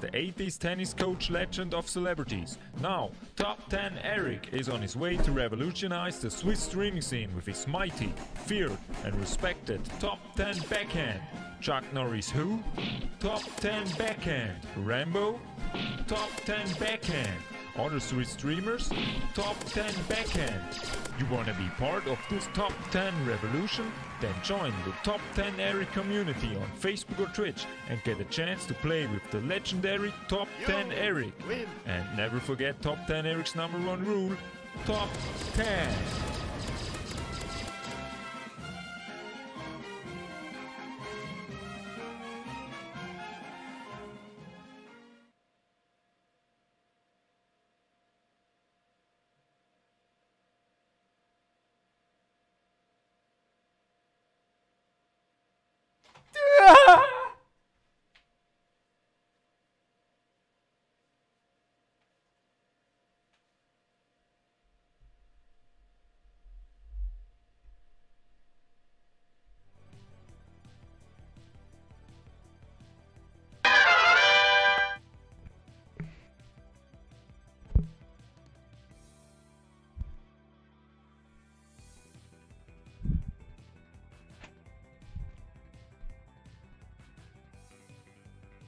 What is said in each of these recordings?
the 80s tennis coach legend of celebrities. Now, Top 10 Eric is on his way to revolutionize the Swiss streaming scene with his mighty, feared, and respected Top 10 backhand. Chuck Norris who? Top 10 backhand. Rambo? Top 10 backhand. Other Swiss streamers? Top 10 backhand. You wanna be part of this Top 10 revolution? Then join the Top 10 Eric community on Facebook or Twitch and get a chance to play with the legendary Top 10 Eric. And never forget Top 10 Eric's #1 rule, Top 10.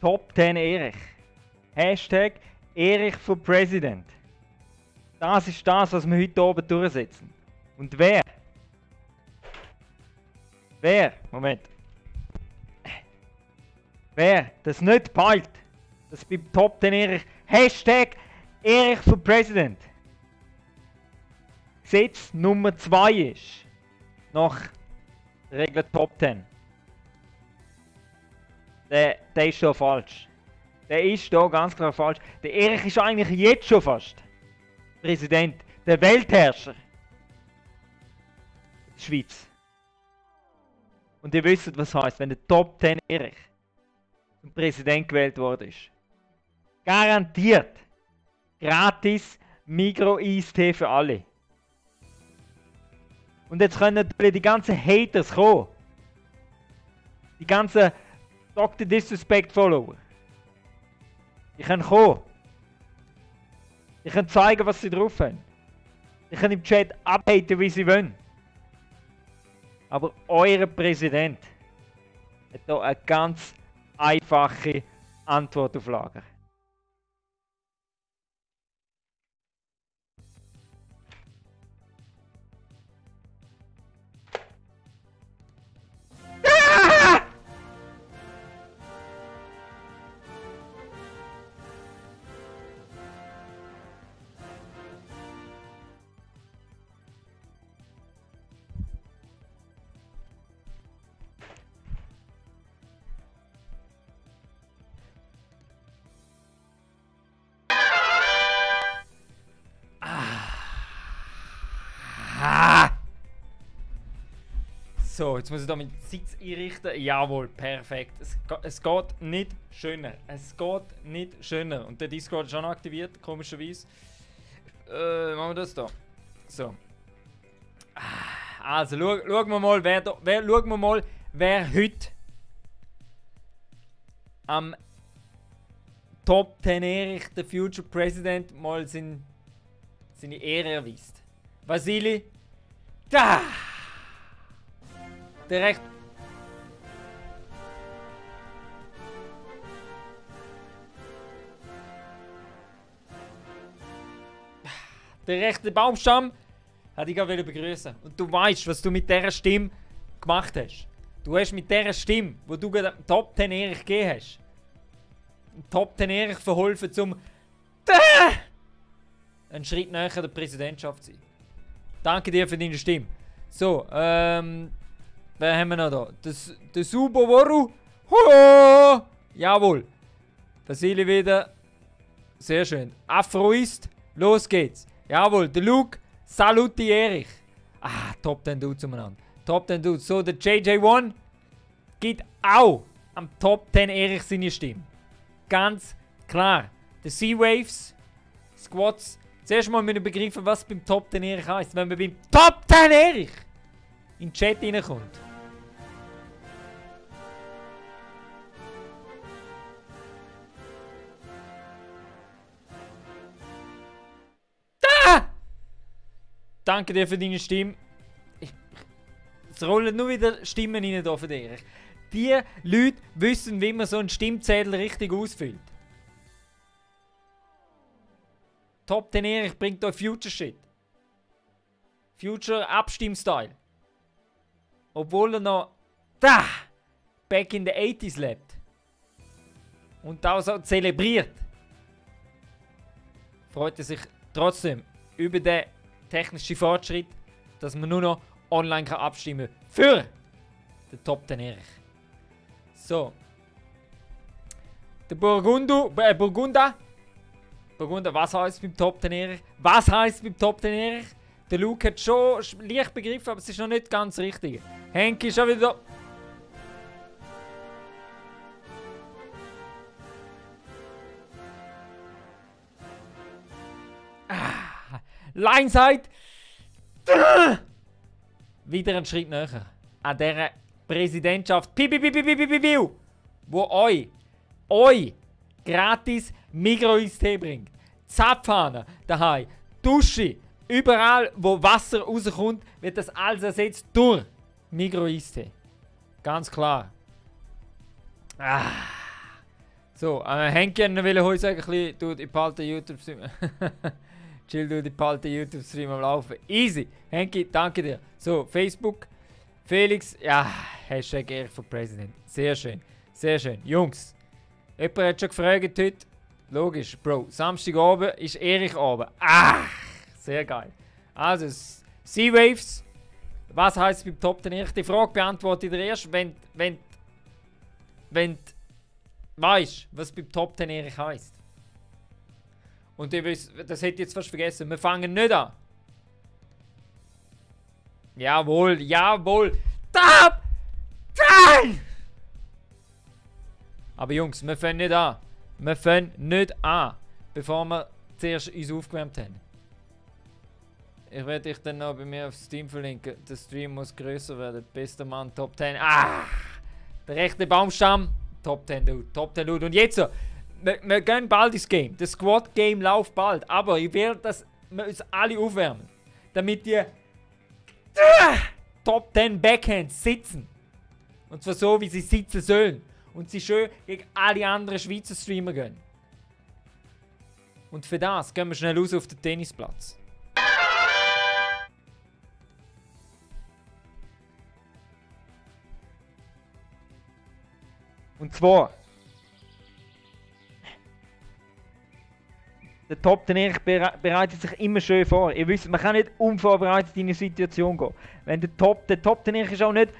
Top 10 Erich. Hashtag Erich for President. Das ist das, was wir heute oben durchsetzen. Und wer? Moment. Wer das nicht bald, das beim Top 10 Erich, Hashtag Erich for President. Gesetz Nummer 2 ist, nach der Regel Top 10. Der ist schon falsch. Der ist da ganz klar falsch. Der Erich ist eigentlich jetzt schon fast Präsident, der Weltherrscher der Schweiz. Und ihr wisst, was heißt, wenn der Top 10 Erich zum Präsident gewählt worden ist. Garantiert gratis Migros-Eistee für alle. Und jetzt können natürlich die ganzen Haters kommen. Die ganzen Dr. Disrespect Follower. Die können kommen. Die können zeigen, was sie drauf haben. Die können im Chat abhaten, wie sie wollen. Aber euer Präsident hat hier eine ganz einfache Antwort auf Lager. So, jetzt muss ich da meinen Sitz einrichten. Jawohl, perfekt. Es geht nicht schöner. Es geht nicht schöner. Und der Discord ist schon aktiviert, komischerweise. Machen wir das da. So. Also, schauen wir mal, wer heute am Top 10 Erich, der Future President, mal seine Ehre erweist. Vasili. Da! Direkt. Der rechte Baumstamm hat ich gerade begrüßen. Und du weißt, was du mit dieser Stimme gemacht hast. Du hast mit dieser Stimme, wo du gerade Top 10 Erich gegeben hast, Top 10 Erich verholfen, zum einen Schritt näher der Präsidentschaft zu sein. Danke dir für deine Stimme. So, wer haben wir noch da? Der Suboworu. Hallo! Jawohl. Vasili wieder. Sehr schön. Afroist. Los geht's. Jawohl. Der Luke. Saluti Erich. Ah, Top 10 Dudes umeinander. Top 10 Dudes. So, der JJ1 gibt auch am Top 10 Erich seine Stimme. Ganz klar. Der Sea-Waves. Squats. Zuerst mal müssen wir begreifen, was beim Top 10 Erich heisst. Wenn man beim Top 10 Erich in den Chat reinkommt. danke dir für deine Stimme. Es rollen nur wieder Stimmen rein hier für dich. Die Leute wissen, wie man so einen Stimmzettel richtig ausfüllt. Top 10 Erich bringt euch Future Shit. Future Abstimmstyle. Obwohl er noch back in the 80s lebt. Und das so zelebriert. Freut er sich trotzdem über den technischen Fortschritt, dass man nur noch online kann abstimmen für den Top 10 Erich. So. Der Burgunda, was heisst beim Top 10 Erich? Was heisst beim Top 10 Erich? Der Luke hat schon leicht begriffen, aber es ist noch nicht ganz richtig. Henki ist schon wieder da. Lineside. Wieder einen Schritt näher an dieser Präsidentschaft, wo euch gratis Migros-Tee bringt. Zapfhahn daheim, Dusche, überall wo Wasser rauskommt, wird das alles ersetzt durch Migros-Tee. Ganz klar. So, Henki will heute sagen, ich behalte YouTube-Stream. Chill, ich behalte YouTube-Stream am Laufen. Easy. Henki, danke dir. So, Facebook. Felix, ja, Hashtag Erich for President. Sehr schön. Sehr schön. Jungs, jemand hat schon gefragt heute. Logisch, Bro. Samstagabend ist Erich Abend. Sehr geil. Also, Sea-Waves. Was heisst beim Top 10 Erich? Die Frage beantworte ich dir erst, wenn du weißt, was beim Top 10 Erich heisst. Und ihr wisst, das hätte ich jetzt fast vergessen. Wir fangen nicht an. Jawohl, jawohl. Top 10! Aber Jungs, wir fangen nicht an. Wir fangen nicht an, bevor wir zuerst uns aufgewärmt haben. Ich werde dich dann noch bei mir auf Steam verlinken. Der Stream muss größer werden. Bester Mann, Top 10. Der rechte Baumstamm. Top 10 Dude, Top 10 Dude. Und jetzt wir gehen bald ins Game. Das Squad Game läuft bald. Aber ich will, dass wir uns alle aufwärmen. Damit die Top 10 Backhands sitzen. Und zwar so, wie sie sitzen sollen. Und sie schön gegen alle anderen Schweizer Streamer gehen. Und für das gehen wir schnell raus auf den Tennisplatz. Und zwar der Top 10 Erich bereitet sich immer schön vor. Ihr wisst, man kann nicht unvorbereitet in eine Situation gehen. Wenn der Top 10 Erich ist auch nicht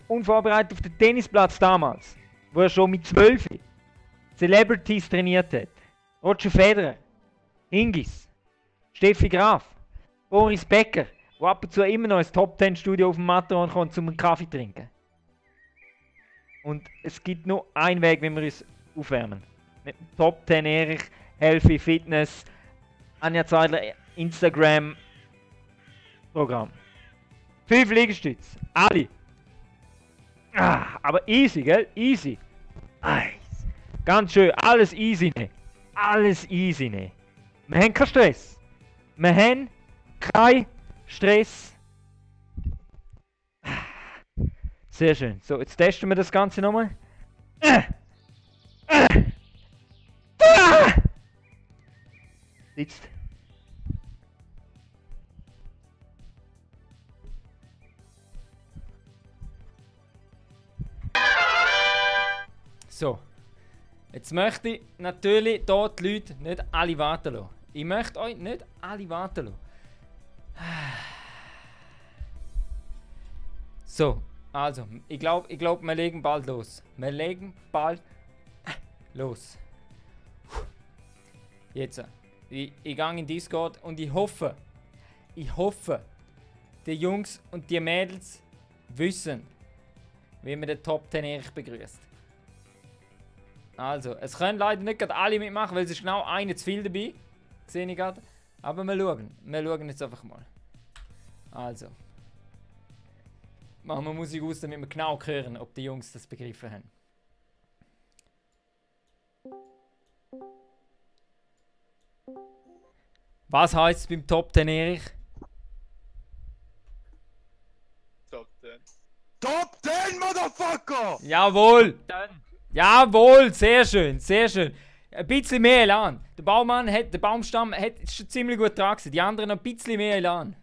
unvorbereitet auf den Tennisplatz damals, wo er schon mit 12 Celebrities trainiert hat. Roger Federer, Hingis, Steffi Graf, Boris Becker, wo ab und zu immer noch ins Top 10 Studio auf dem Matterhorn kommt, um einen Kaffee zu trinken. Und es gibt nur einen Weg, wie wir uns aufwärmen. Mit dem Top 10 Erich, Healthy Fitness, Anja Zeidler, Instagram Programm. 5 Liegestütze. Alle. Aber easy, gell? Easy. Ganz schön. Alles easy, ne? Alles easy, ne? Wir haben keinen Stress. Wir haben keinen Stress. Sehr schön. So, jetzt testen wir das Ganze nochmal. Sitzt. So. Jetzt möchte ich natürlich hier die Leute nicht alle warten lassen. Ich möchte euch nicht alle warten lassen. So, also, ich glaube, wir legen bald los. Wir legen bald los. Jetzt. Ich gehe in Discord und ich hoffe, die Jungs und die Mädels wissen, wie man den Top 10 Erich begrüßt. Also, es können leider nicht gerade alle mitmachen, weil es ist genau einer zu viel dabei. Sehe ich gerade. Aber wir schauen. Wir schauen jetzt einfach mal. Also. Machen wir Musik aus, damit wir genau hören, ob die Jungs das begriffen haben. Was heisst es beim Top 10 Erich? Top 10, Motherfucker! Jawohl! Dann. Jawohl! Sehr schön, sehr schön. Ein bisschen mehr Elan. Der Baumstamm ist schon ziemlich gut dran gewesen. Die anderen noch ein bisschen mehr Elan.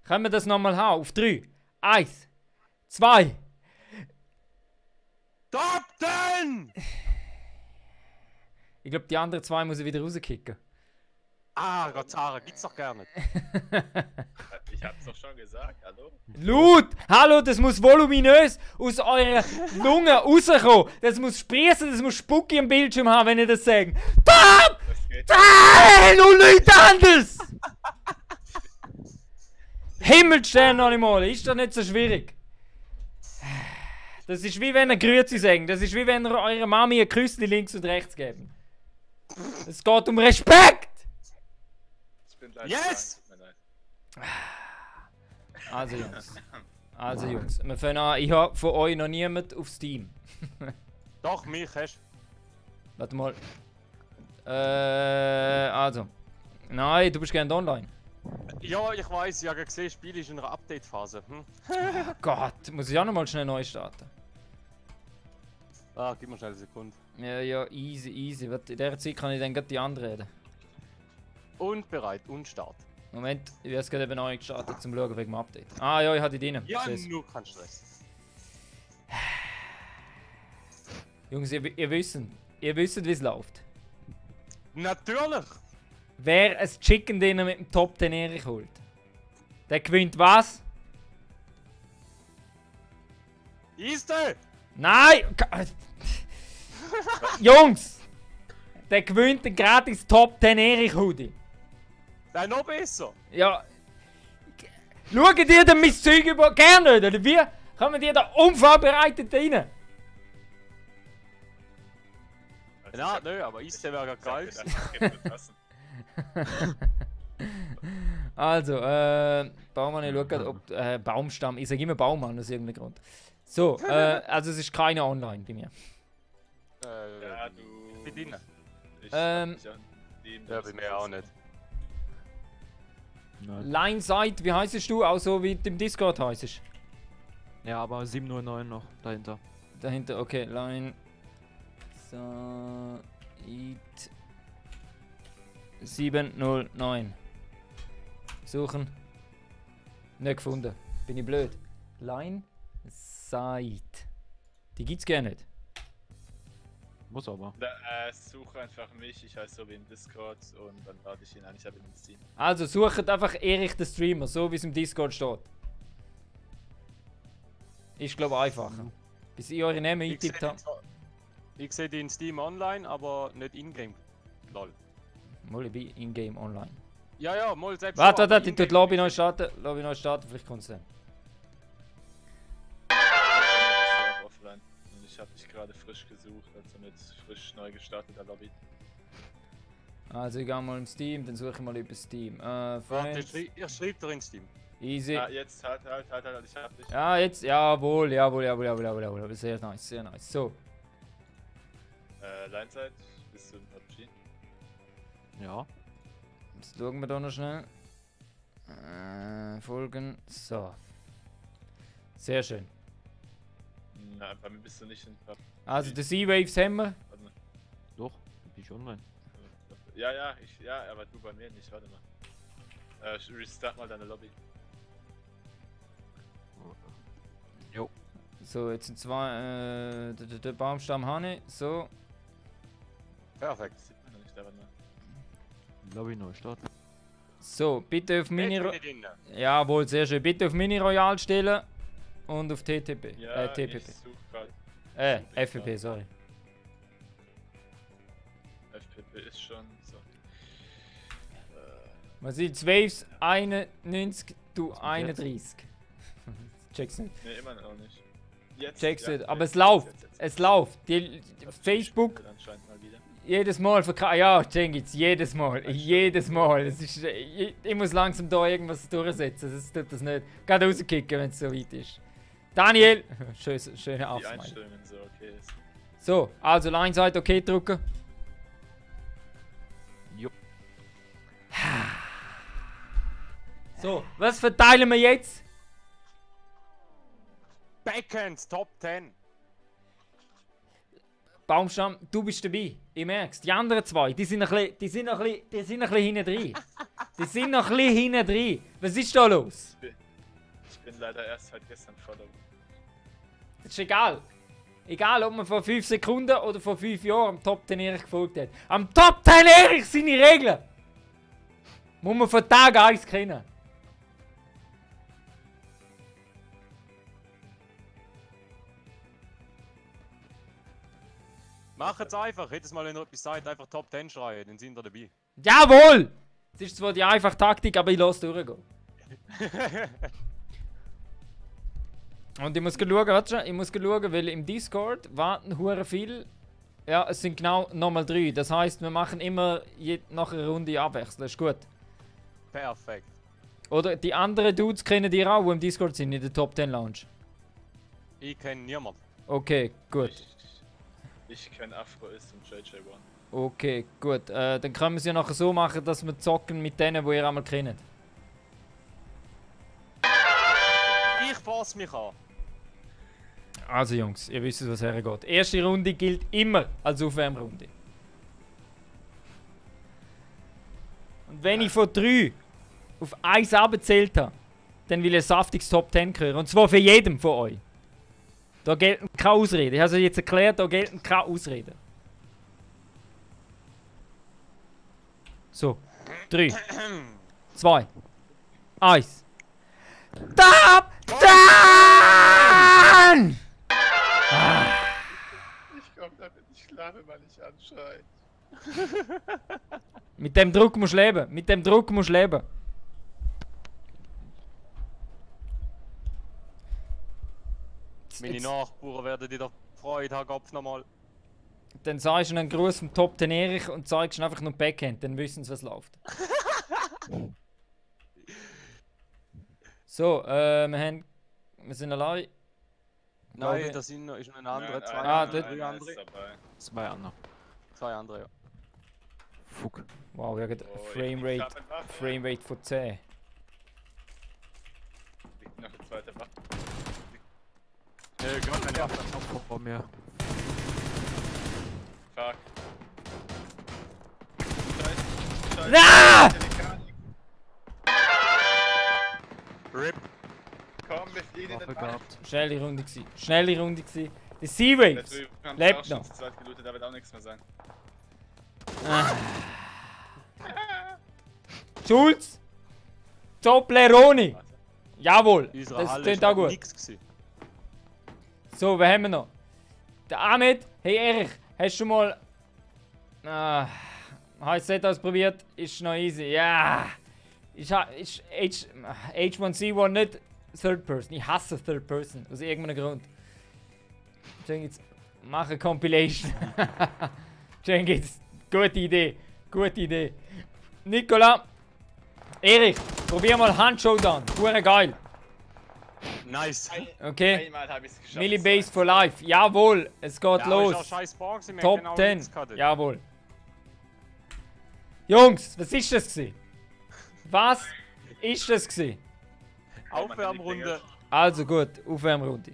Können wir das nochmal haben? Auf 3. 1, 2. Top 10! Ich glaube, die anderen 2 muss ich wieder rauskicken. Ah, Gott, Sarah, gibt's doch gar nicht. Ich hab's doch schon gesagt, hallo? Laut! Hallo, das muss voluminös aus eurer Lunge rauskommen. Das muss sprießen, das muss Spucki im Bildschirm haben, wenn ihr das sagt. Top! Das geht 10 und nichts anderes! Himmelstern noch einmal, ist doch nicht so schwierig. Das ist wie wenn ihr Grüezi sagen. Das ist wie wenn ihr eurer Mami ein Küsschen links und rechts geben. Es geht um Respekt! Ich bin gleich Yes! krank, tut mir leid. Also Jungs, wir fangen an. Ich habe von euch noch niemand auf Steam. Doch, mich hast Warte mal. Also. Nein, du bist gerne online. Ja, ich weiß, ich habe gesehen, das Spiel ist in einer Update-Phase. Gott, muss ich auch noch mal schnell neu starten. Ah, gib mir schnell eine Sekunde. Ja, easy, easy. Warte, in dieser Zeit kann ich dann gleich die anderen reden. Und bereit, und Start. Moment, ich werde es gerade eben neu gestartet, zum Schauen wegen dem Update. Ah ja, ich hatte die drin. Ja, Seh's. nur kein Stress. Jungs, ihr wisst, wie es läuft. Natürlich! Wer ein Chicken Dinner mit dem Top 10 Erich holt, der gewinnt was? Easter! Nein! Jungs! Der gewinnt den gratis Top 10 Erich Hoodie. Nein, noch besser! Ja. Schauen dir denn mein Zeug über. Gerne nicht, oder wie? Kommen die da unvorbereitet rein? Also Ja, ich nö, aber Easter wäre ja hab geil. gedacht, es gibt nur Tassen. Also, Baumann, ich schau grad, ob. Baumstamm. Ich sage immer Baumann aus irgendeinem Grund. So, also es ist keiner online bei mir. Ja, du... Bei dir? Ich Ähm, hab dich an dem- Ja, bei mir auch nicht. Lineside, wie heißt du? Auch so wie du im Discord heißt. Ja, aber 709 noch dahinter. Dahinter, okay, Line. So. 709. Suchen. Nicht gefunden. Bin ich blöd. Line. Side. Die gibt's gar nicht. Muss aber. Suche einfach mich, ich heiße so wie im Discord und dann lade ich ihn ein, ich habe ihn im Steam. Also sucht einfach Erich den Streamer, so wie es im Discord steht. Ist glaube einfacher. Bis ich eure Namen eingetippt habe. Ich sehe die in Steam online, aber nicht in-game. Lol. Mal, ich bin in-game online. Ja, mal selbst. Warte, so, warte, aber ich tue die Lobby neu starten. Vielleicht kommt es dann. Ich bin auch offline und ich habe dich gerade frisch gesucht, also mit frisch neu gestarteter Lobby. Also ich gehe mal im Steam, dann suche ich mal über Steam. Warte, Friends, ich schreibe dir in Steam. easy. Ah, jetzt halt, ich hab dich. Ja, jetzt, jawohl. Sehr nice, sehr nice. So, Lineside, bist du in PUBG? Ja. jetzt schauen wir da noch schnell. Folgen, so. Sehr schön. Nein, bei mir bist du nicht in PUBG. Also, die Sea-Waves haben wir. Warte mal. Doch, bin ich online. Ja, aber du bei mir nicht, warte mal. Restart mal deine Lobby. Jo. So, jetzt sind zwei, der Baumstamm Hanne, so. Perfekt. Das sieht man noch nicht, aber mal. Lobby neu starten. So, bitte auf Mini... Jetzt bin ich drin. Jawohl, sehr schön. Bitte auf Mini Royal stellen und auf TTP. Ja, TPP. ich such grad. FPP, sorry. FPP ist schon so. Man sieht Waves 91, du 31. Check's nicht. Ne, immer noch nicht. Jetzt, Check's ja, nicht. Aber jetzt, es läuft. jetzt. Es läuft. Die Facebook Anscheinend mal wieder. jedes Mal verkauft. Ja, Cengiz, jedes Mal. Jedes Mal. Es ist, ich muss langsam da irgendwas durchsetzen. Das tut das nicht. Gerade rauskicken, wenn es so weit ist. Daniel! Schöne Die Aufsmile. Einstellungen so, okay. Ist. So, also Lineside okay drücken. Jo. So, was verteilen wir jetzt? Backhand Top 10. Baumstamm, du bist dabei. Ich merk's. Die anderen zwei, die sind noch ein bisschen hinten drin. Die sind noch ein bisschen hinten drin. Was ist da los? Ich bin leider erst seit gestern Follow. Das ist egal. Egal, ob man vor 5 Sekunden oder vor 5 Jahren am Top 10 Erich gefolgt hat. Am Top 10 Erich seine Regeln! Muss man von Tag 1 kennen. Macht's einfach. Jedes Mal, wenn ihr etwas sagt, einfach Top 10 schreien, dann sind ihr dabei. Jawohl! Das ist zwar die einfache Taktik, aber ich lasse durchgehen. Und ich muss schauen, warte schon, ich muss schauen, weil im Discord warten hure viel. Ja, es sind genau nochmal 3. Das heisst, wir machen immer nach einer Runde abwechseln. Das ist gut. Perfekt. Oder die anderen Dudes kennen die auch, die im Discord sind, in der Top 10 Lounge. Ich kenne niemanden. Okay, gut. Ich kenne Afro ist und JJ1. Okay, gut. Dann können wir es ja nachher so machen, dass wir zocken mit denen, die ihr einmal kennt. Ich passe mich an. Also Jungs, ihr wisst, was hergeht. Erste Runde gilt immer als Aufwärmrunde. Und wenn ich von 3 auf 1 abgezählt habe, dann will ich ein saftiges Top 10 hören. Und zwar für jedem von euch. Da gelten keine Ausreden. Ich habe es jetzt erklärt, da gelten keine Ausreden. So. 3, 2, 1. Top 10! Ich komme damit nicht klar, wenn man nicht anschreit. Mit dem Druck musst du leben. Mit dem Druck musst du leben. Meine Nachbarn werden dir Freude haben, Kopf nochmal. Dann sagst du einen Gruß vom Top 10 Erich und zeigst einfach nur Backhand, dann wissen sie, was läuft. So, wir sind allein. Nein, das sind noch, ist noch ein anderer. Nein, Zwei Ah, andere. dort- Drei andere. ist dabei. 2 andere. Zwei andere, ja. Fuck. Wow, ja, Oh, Framerate Framerate von 10. Liegt noch eine zweite Waffe. Gar keine Waffe. Vor mir. Fuck. Ah! RIP. Komm, wir fliegen in Waffe den Wald. gehabt. Schnelle Runde gsi. Schnelle Runde gsi. Die Sea-Waves. Der Typ haben lebt auch schon noch. zu zweit gelootet, da wird auch nichts mehr sein. Schulz! Toblerone! Jawohl! Unsere Das Halle klingt ist auch halt gut. nix gewesen. So, wer haben wir noch? Der Ahmed. Hey Erich, hast du schon mal... HZ ausprobiert? Ist noch easy. Ja! Ist H1Z1 nicht Third Person. Ich hasse Third Person. Aus irgendeinem Grund. Jenkins, mach eine Compilation. Jenkins, gute Idee. Gute Idee. Nicola. Erich, probier mal Handshowdown. Hure geil. Nice. Okay. Einmal habe ich es geschafft. Millibase for life. Jawohl, es geht Ja, los. aber ist auch scheiß Bar gewesen, wir Top haben genau 10. nichts gehabt. Jawohl. Jungs, was ist das gewesen? Was ist das gewesen? Aufwärmrunde. Also gut, Aufwärmrunde.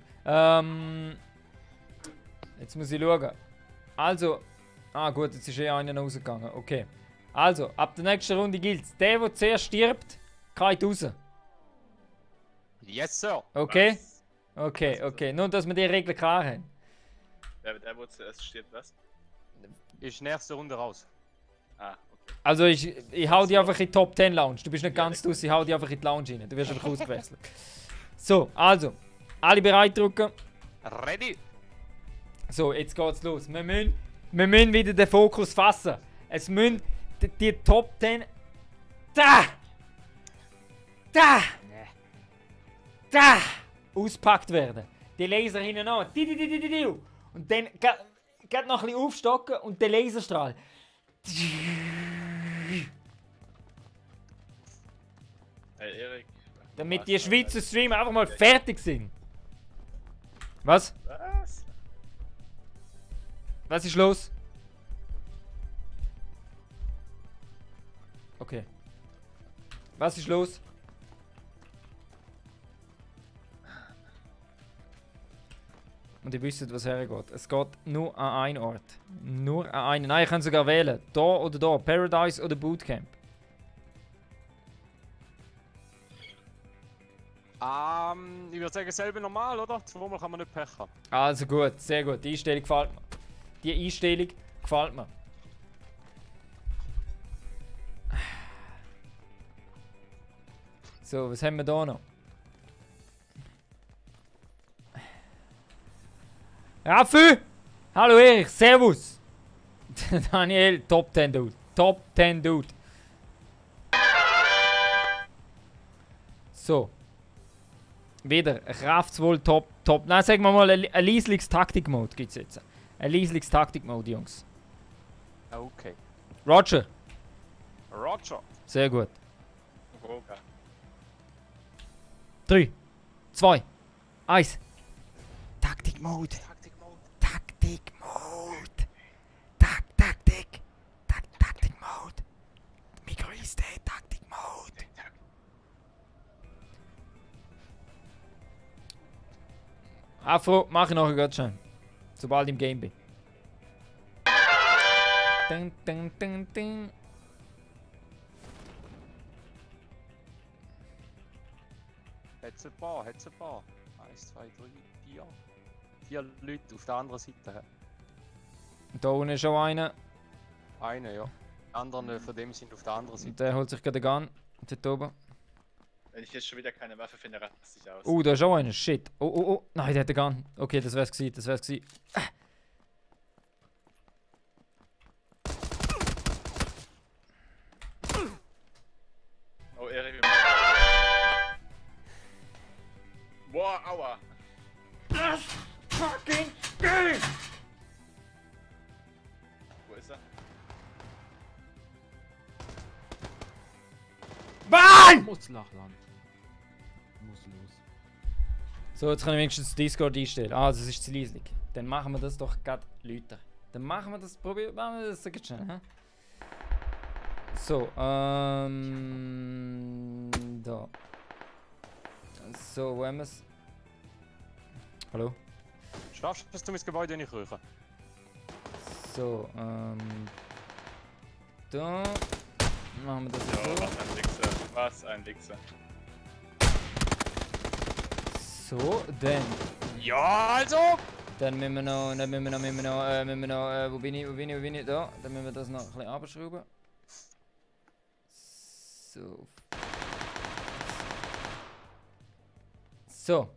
Jetzt muss ich schauen. Also, gut, jetzt ist einer rausgegangen. Okay. Also, ab der nächsten Runde gilt's. Der zuerst stirbt, geht raus. Yes, sir. Okay? Was? Okay, okay. Nur, dass wir die Regeln klar haben. Der wo zuerst stirbt, was? Ist nächste Runde raus. Ah, okay. Also, ich hau die einfach in die Top 10 Lounge. Du bist nicht ganz draus, ich hau die einfach in die Lounge rein. Du wirst einfach ausgewechselt. So, also. Alle bereit drücken. Ready? So, jetzt geht's los. Wir müssen wieder den Fokus fassen. Es müssen die Top 10. Da! Auspackt werden. Die Laser hinten an. Und dann geht noch ein bisschen aufstocken und der Laserstrahl. Hey Erik. Damit die Schweizer Streamer einfach mal fertig sind. Was? Was? Was ist los? Okay. Was ist los? Und ihr wisst, was hergeht. Es geht nur an einen Ort. Nur an einen. Nein, ihr könnt sogar wählen. Da oder da. Paradise oder Bootcamp. Ich würde sagen, selber normal, oder? Zweimal kann man nicht Pech haben. Also gut, sehr gut. Die Einstellung gefällt mir. Die Einstellung gefällt mir. So, was haben wir da noch? Raffi! Hallo Erich, servus! Daniel, Top 10 Dude. Top 10 Dude. So. Wieder, Kraftswohl Top. Nein, sagen wir mal, ein Lieslings Taktik-Mode gibt es jetzt. Ein Lieslings Taktik-Mode, Jungs. Okay. Roger. Roger. Sehr gut. Roger. 3, 2, 1. Taktik-Mode. Taktik-Mode. Taktik-Mode. Taktik. Taktik-Mode. Mikro ist der Taktik-Mode. Afro, mach ich nachher ganz schön. Sobald ich im Game bin. Ding, ding, ding, ding. Hat's ein paar. 1, 2, 3, 4. 4 Leute auf der anderen Seite. Da unten ist schon einer. Eine, ja. Die anderen von dem sind auf der anderen Seite. Und der holt sich gerade den Gun. Dort oben. Wenn ich jetzt schon wieder keine Waffe finde, raste ich aus. Da ist auch einer. Shit. Oh. Nein, der hat den Gun. Okay, das wär's gewesen. Oh, Erik. Boah, aua. Fucking game! Wo ist er? Mann! Muss Lachland. Muss los. So, jetzt kann ich wenigstens Discord einstellen. Ah, das ist zu leislich. Dann machen wir das doch gerade Leute. Dann machen wir das, machen wir das ganz schnell. Hä? So, da. So, wo haben wir es? Hallo? Schaffst du es, mein Gebäude nicht rühren? So, da. Machen wir das Ja, so. was ein Wichser. Was ein Wichser. So, dann. Ja, also! Dann müssen wir noch, wo bin ich? Da. Dann müssen wir das noch ein bisschen abschrauben. So. So.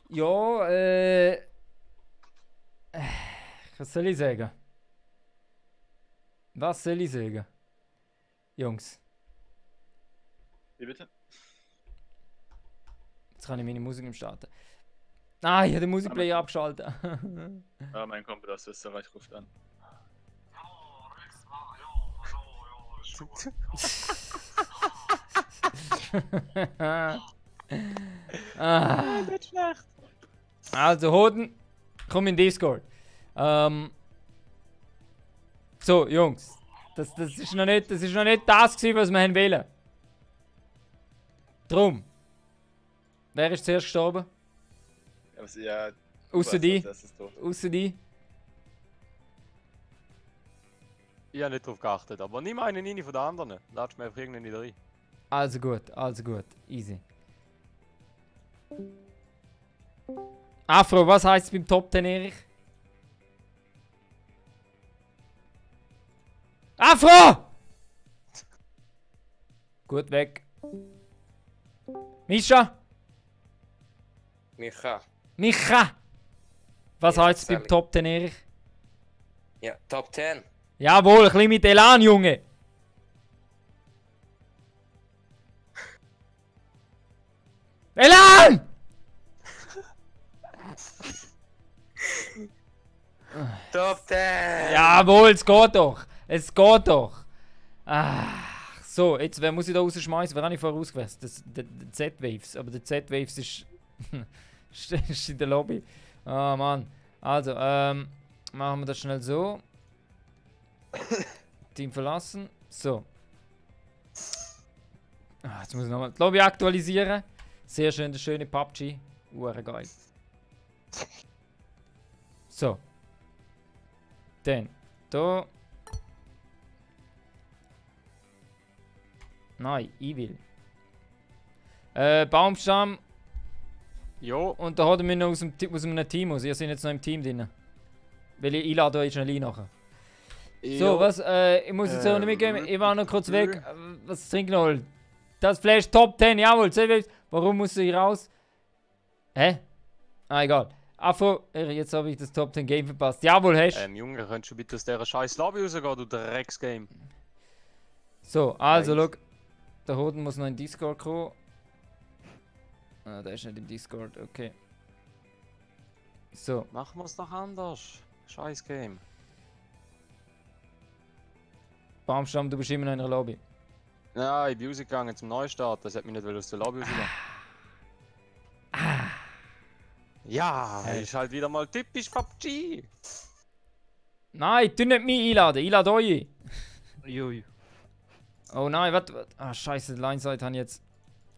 Ja, was soll ich sagen? Was soll ich sagen? Jungs, Wie bitte? jetzt kann ich meine Musik nicht starten. Ah, ich habe den Musikplayer abgeschaltet. Ah, mein Kumpel aus Österreich ruft an. Nicht schlecht. Also, Hoden, komm in Discord. So, Jungs. Das ist noch nicht das gewesen, was wir haben wollen. Drum. Wer ist zuerst gestorben? Ja, was, ja, Außer die. Das ist doof. Außer die. Ich habe nicht drauf geachtet, aber nimm einen rein von den anderen. Lass mir einfach irgendeinen nicht rein. Also gut. Easy. Afro, was heißt es beim Top 10, Erich? Afro! Gut, weg. Mischa? Micha! Was Ja, heißt es beim Sally. Top 10, Erich? Ja, Top 10. Jawohl, ein bisschen mit Elan, Junge! Elan! Top 10! Jawohl, es geht doch! Es geht doch! Ach, so, jetzt wer muss ich da rausschmeißen? Wer habe ich vorher ausgewählt? Der Z-Waves. Aber der Z-Waves ist, ist in der Lobby. Ah, Mann. Also, machen wir das schnell so. Team verlassen. So. Ah, jetzt muss ich nochmal die Lobby aktualisieren. Sehr schön, der schöne PUBG. Geil. So. Dann. Da. Nein, ich will. Baumstamm. Jo. Und da hat er mich noch aus einem Team aus. Ihr seid jetzt noch im Team drin. Weil ich einlade euch schnell rein. So, was? Ich muss jetzt auch nicht mitgeben. Ich war noch kurz weg. Was trinken noch? Das Flash Top 10, jawohl. Warum musst du hier raus? Hä? Ah, egal. Afo, jetzt habe ich das Top 10 Game verpasst. Jawohl, hast du. Junge, könntest du bitte aus dieser scheiß Lobby rausgehen, du Drecksgame? So, also, schau. Der Hoden muss noch in Discord kommen. Ah, der ist nicht im Discord, okay. So. Machen wir es doch anders. Scheiß Game. Baumstamm, du bist immer noch in der Lobby. Ja, ich bin rausgegangen zum Neustart. Das hat mich nicht aus der Lobby rausgelassen. Ja, ist halt wieder mal typisch PUBG. Nein, tu nicht mich einladen. Ich lade euch ein. Jui. Oh nein, warte. Ah, scheiße, Lineside haben jetzt.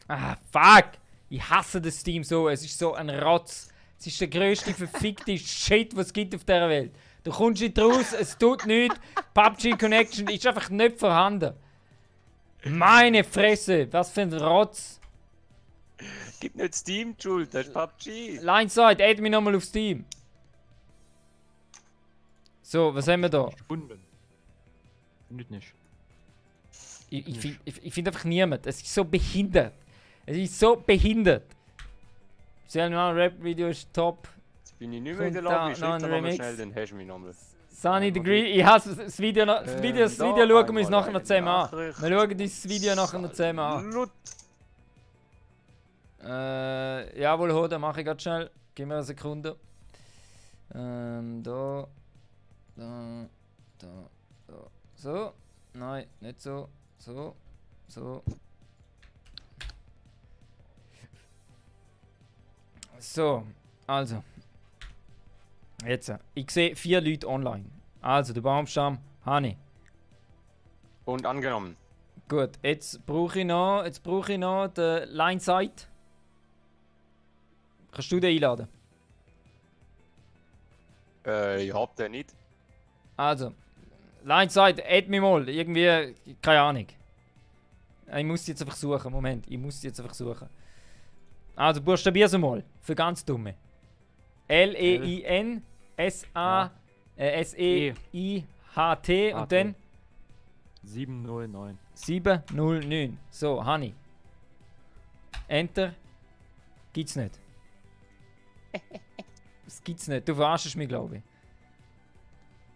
Ah, fuck! Ich hasse das Steam so. Es ist so ein Rotz. Es ist der grösste verfickte Shit, was es gibt auf dieser Welt. Du kommst nicht raus, es tut nichts. PUBG Connection ist einfach nicht vorhanden. Meine Fresse, was für ein Rotz. Gib nicht Steam die Schuld, das ist PUBG. Lineside, add mich nochmal auf Steam. So, was haben wir da? Gefunden. Nicht. Ich finde einfach niemand. Es ist so behindert. Es ist so behindert. Selma Rap-Video ist top. Jetzt bin ich nicht mehr in der Kommt da Lobby, noch ein schreib mal Remix? schnell, dann hast du mich nochmal. Sunny Degree, ich hasse das Video. Das Video schauen wir uns nachher noch zusammen an. Nachricht. Wir schauen uns das Video nachher noch zusammen an. Blut. Jawohl, Hoden, mache ich gerade schnell. Gib mir eine Sekunde. Da. So. Nein, nicht so. So. So, also. Jetzt. Ich sehe 4 Leute online. Also, der Baumstamm, Hani. Und angenommen. Gut, jetzt brauche ich noch den Lineside. Kannst du den einladen? Ich hab den nicht. Also, Lineside, add mich mal. Irgendwie, keine Ahnung. Ich muss jetzt einfach suchen. Moment, ich muss jetzt einfach suchen. Also, buchstabier sie mal. Für ganz Dumme. L-E-I-N-S-A-S-E-I-H-T und dann 709. 709. So, Hani. Enter. Gibt's nicht. Das gibt's nicht. Du verarschst mich, glaube ich.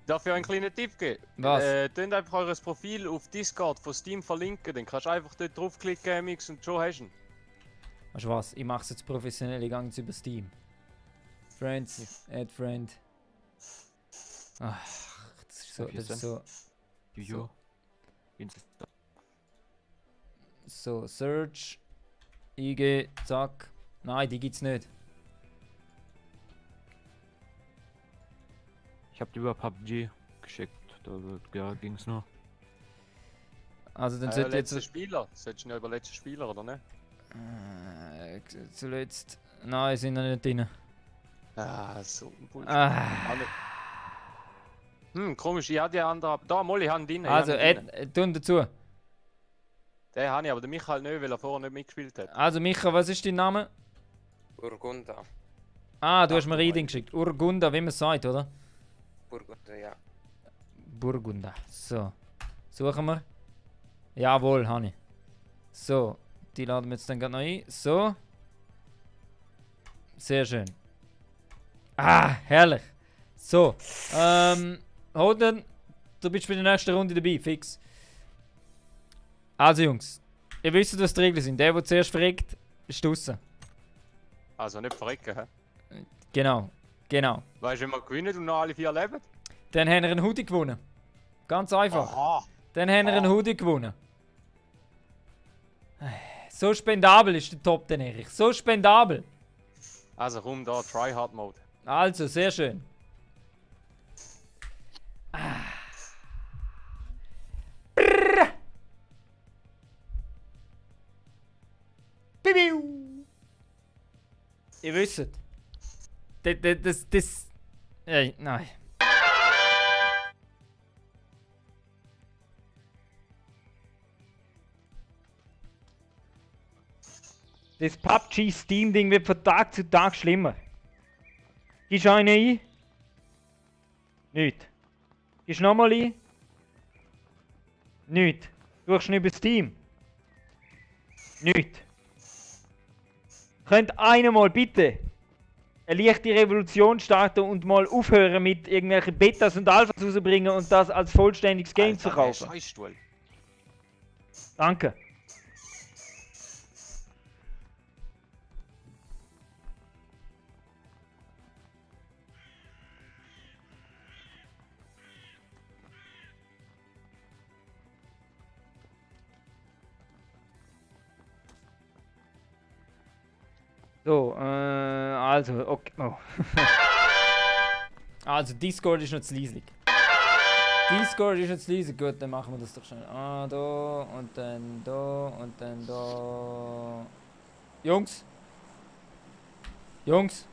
Darf ich einen kleinen Tipp geben? Was? Tönt einfach eures Profil auf Discord von Steam verlinken, dann kannst du einfach dort draufklicken, Mix, und schon hast du ihn. Weißt du was? Ich mach's jetzt professionell, ich gehe jetzt über Steam. Friends, add friend. Ach, das ist so, das ist so. Jojo. So, Search. IG, zack. Nein, die gibt's nicht. Ich hab die über PUBG geschickt. Da ging's nur. Also dann sollte Letzter jetzt. Spieler. Solltest du ja über letzten Spieler, oder ne? Zuletzt. Nein, sind noch nicht drin. Ah, so ein Bullshit. Ah. Komisch, ich hatte ja andere. Da, Molly, ich habe ihn drin. Also, tun dazu. Den habe ich, aber der Michael nicht, weil er vorher nicht mitgespielt hat. Also, Micha, was ist dein Name? Urgunda. Ah, du hast mir Reading geschickt. Urgunda, wie man es sagt, oder? Urgunda, ja. Burgunda. So. Suchen wir. Jawohl, Hani. So. Die laden wir jetzt dann gerade noch ein. So. Sehr schön. Ah, herrlich. So. Holden, du bist für die nächste Runde dabei, fix. Also Jungs, ihr wisst, was die Regeln sind. Der zuerst verreckt, ist draussen. Also nicht verrecken, hä? Genau. Weißt du, wenn wir gewinnen und noch alle 4 leben? Dann haben wir einen Hoodie gewonnen. Ganz einfach. Aha! Dann haben wir einen Hoodie gewonnen. So spendabel ist der Top 10, Erich. So spendabel. Also rum da, Tryhard Mode. Also, sehr schön. Brrr. Ihr wisst. Das. Ey, nein. Das PUBG-Steam-Ding wird von Tag zu Tag schlimmer. Gehst du einen ein? Nicht. Gehst du nochmal ein? Nicht. Suchst du nicht über Steam? Nicht. Könnt einer mal bitte eine leichte Revolution starten und mal aufhören mit irgendwelchen Betas und Alphas rauszubringen und das als vollständiges Game zu kaufen? Scheißstuhl. Danke. So, also, okay. Oh. Also, Discord ist noch zu leislich. Discord ist noch zu leislich. Gut, dann machen wir das doch schnell. Ah, da und dann da und dann da. Jungs? Jungs?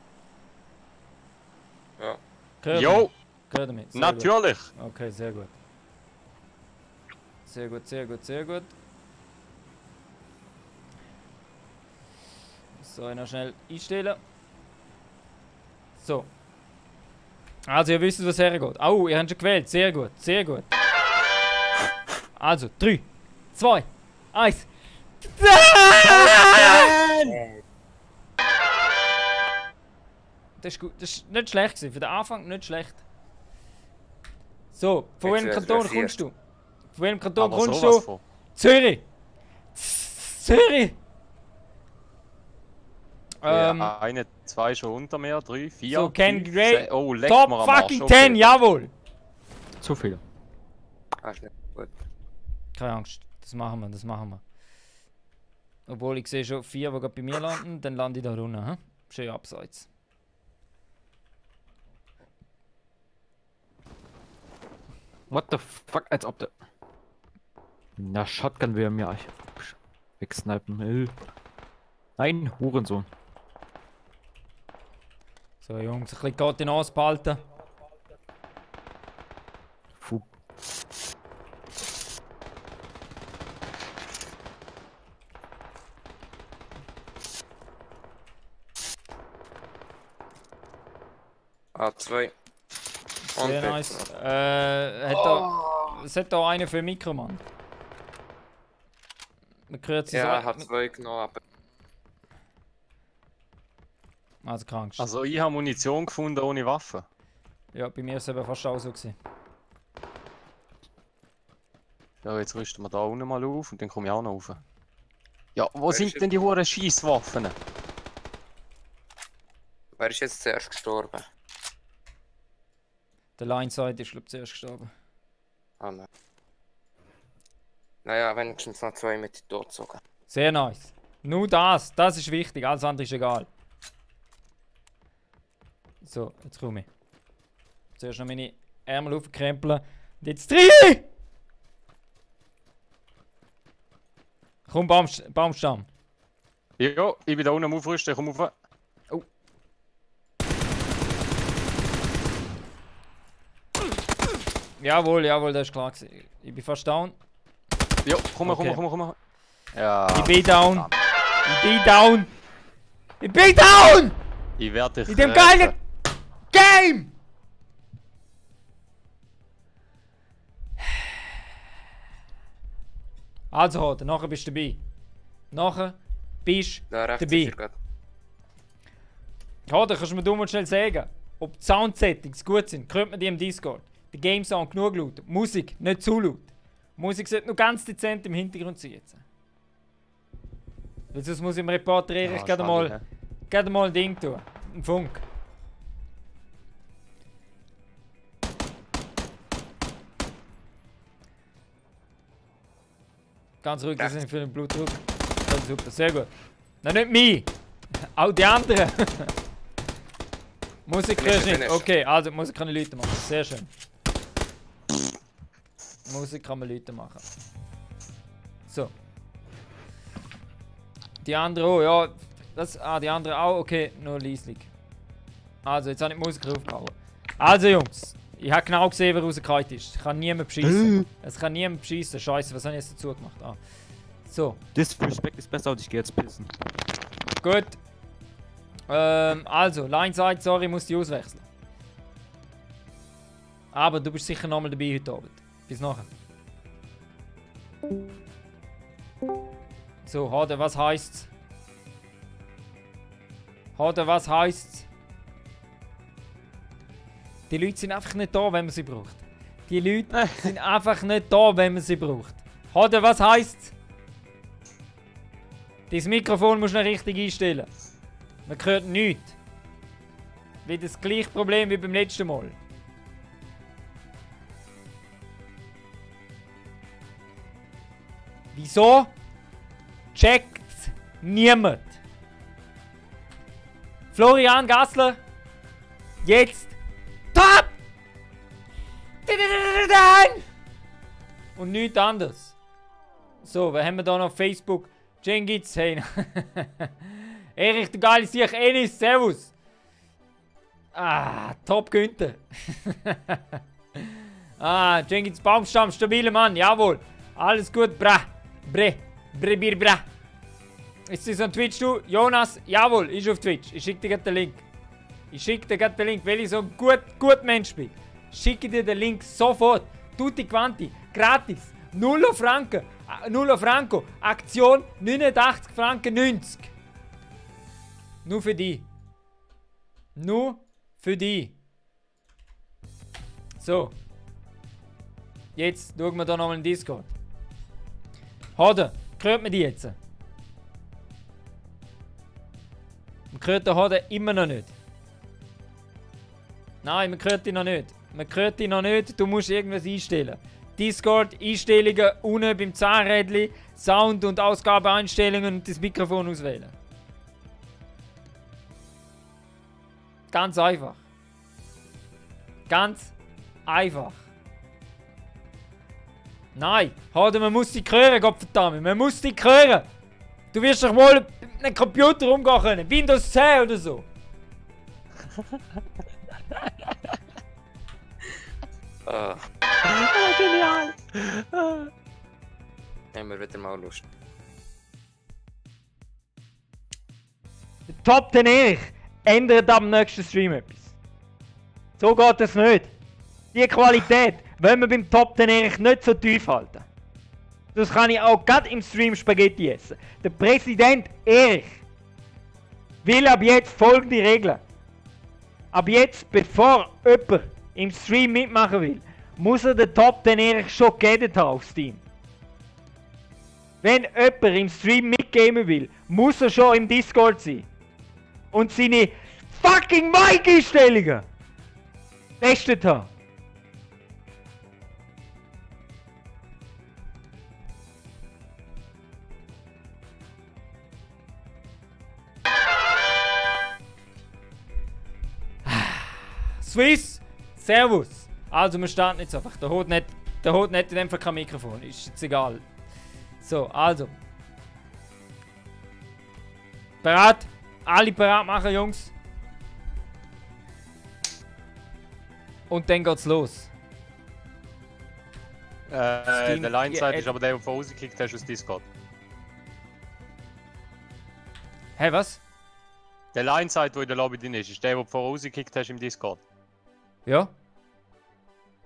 Ja. Gehört Jo, Gehört ihr mich? Sehr natürlich. Gut. Okay, sehr gut. Sehr gut, sehr gut, sehr gut. So, noch schnell einstellen. So. Also, ihr wisst, was hergeht. Oh, ihr habt schon gewählt. Sehr gut, sehr gut. Also, 3, 2, 1. Das ist gut. Das ist nicht schlecht gewesen. Für den Anfang nicht schlecht. So, von welchem Kanton kommst du? Von welchem Kanton Aber kommst sowas du? von. Zürich! Zürich! Ja, eine, zwei schon unter mir, 3, 4. So, Ken Gray. Oh, leck Top mir am fucking Arsch, 10, okay. jawohl! Zu viele. Ah, ist nicht gut. Keine Angst, das machen wir, das machen wir. Obwohl ich sehe schon 4, die gerade bei mir landen, dann lande ich da runter. Hm? Schön abseits. What the fuck? Als ob der. Na, Shotgun will er mir wegsnipen. Nein, Hurensohn. So Jungs, ein bisschen Gott in den Nase behalten. Fu. A2. Sehr Und nice. Es hat da einen für Mikromann. Man hört sie ja, so. hat 2 genommen, aber Also krank. Also, ich habe Munition gefunden ohne Waffe. Ja, bei mir ist es eben fast auch so gewesen. Ja, jetzt rüsten wir da unten mal auf und dann komme ich auch noch rauf. Ja, wo Wer sind ist denn die hohen Schießwaffen? wer ist jetzt zuerst gestorben? Der Lineside ist, glaube ich, zuerst gestorben. Ah, nein. Naja, wenigstens noch 2 mit totgezogen. Sehr nice. Nur das ist wichtig, alles andere ist egal. So, jetzt komme ich. Zuerst noch meine Ärmel aufkrempeln. Und jetzt 3! Komm, Baumstamm. Ja, ich bin da unten am Aufrüsten, ich komme rauf. Oh. Jawohl, jawohl, das ist klar gewesen. Ich bin fast down. Ja, komm, Okay. komm. Ja. Ich bin down. Ich bin down. Ich bin down! Ich werde dich In dem geilen Game! Also, Hoden, nachher bist du dabei. Nachher bist Da rechts dabei. ist er gerade. Hoden, kannst du mir du mal schnell sagen, ob die Soundsettings gut sind? Hört man die im Discord? Der Game Sound genug laut. Musik nicht zu laut. Musik sollte nur ganz dezent im Hintergrund sein jetzt. Weil sonst muss ich im Reporter Erich gerade mal ein Ding tun. Ein Funk. Ganz ruhig, das sind für den Blutdruck. Das ist super, sehr gut. Nein, nicht mich! Auch die anderen! Musik hörst du nicht. Okay, also Musik kann ich Leute machen. Sehr schön. Musik kann man Leute machen. So. Die anderen auch, ja. Das, die andere auch. Okay, nur leislich. Also, jetzt habe ich die Musik aufgehauen. Also, Jungs. Ich habe genau gesehen, wer rausgekommen ist. Ich kann niemand beschissen. Es kann niemand beschissen. Scheiße, was habe ich jetzt dazu gemacht? Ah. So. Disrespect ist besser und ich gehe jetzt pissen. Gut. Also, Lineside, sorry, ich muss die auswechseln. Aber du bist sicher nochmal dabei heute Abend. Bis nachher. So, Hade, was heisst's? Hade, was heisst's? Die Leute sind einfach nicht da, wenn man sie braucht. Die Leute sind einfach nicht da, wenn man sie braucht. Hade, was heisst's? Dein Mikrofon musst du noch richtig einstellen. Man hört nichts. Wieder das gleiche Problem wie beim letzten Mal. Wieso checkt niemand? Florian Gassler, jetzt top! Und nichts anderes. So, was haben wir da noch auf Facebook? Cengiz, hey. Erich, der geile Sieg, Enis, servus. Top Günther. Cengiz Baumstamm, stabiler Mann, jawohl. Alles gut, bra. Bra. Ist das an Twitch, du? Jonas, jawohl, ist auf Twitch. Ich schicke dir den Link. Weil ich so ein gut Mensch bin. Schicke dir den Link sofort. Tutti quanti, gratis. 0 Franken. 0 Franco. Aktion 89 Franken 90. Nur für die. So. Jetzt schauen wir da nochmal in Discord. Hade, hört man die jetzt? Man hört den Hade immer noch nicht. Nein, man hört ihn noch nicht. Du musst irgendwas einstellen. Discord, Einstellungen, unten beim Zahnrädchen, Sound- und Ausgabeeinstellungen und das Mikrofon auswählen. Ganz einfach. Nein, Hade, man muss dich hören, Gottverdammt. Man muss dich hören. Du wirst doch wohl mit einem Computer umgehen können. Windows 10 oder so. Genial! Haben wir wieder mal Lust. Top 10 Erich ändert am nächsten Stream etwas. So geht es nicht. Die Qualität wollen wir beim Top 10 Erich nicht so tief halten. Das kann ich auch gerade im Stream Spaghetti essen. Der Präsident Erich will ab jetzt folgende Regeln. Ab jetzt, bevor jemand im Stream mitmachen will, muss er den Top 10 Erich schon geedet haben auf Steam. Wenn jemand im Stream mitgeben will, muss er schon im Discord sein. Und seine fucking Mic-Einstellungen testet haben. Swiss, servus. Also wir starten jetzt einfach. Der hat nicht in dem Fall kein Mikrofon. Ist jetzt egal. So, also. Bereit? Alle bereit machen, Jungs. Und dann geht's los. Der Lineside ist aber der, der von rausgekickt hast aus Discord. Hä, was? Der Lineside, der in der Lobby drin ist der, der von rausgekickt hast im Discord. Ja?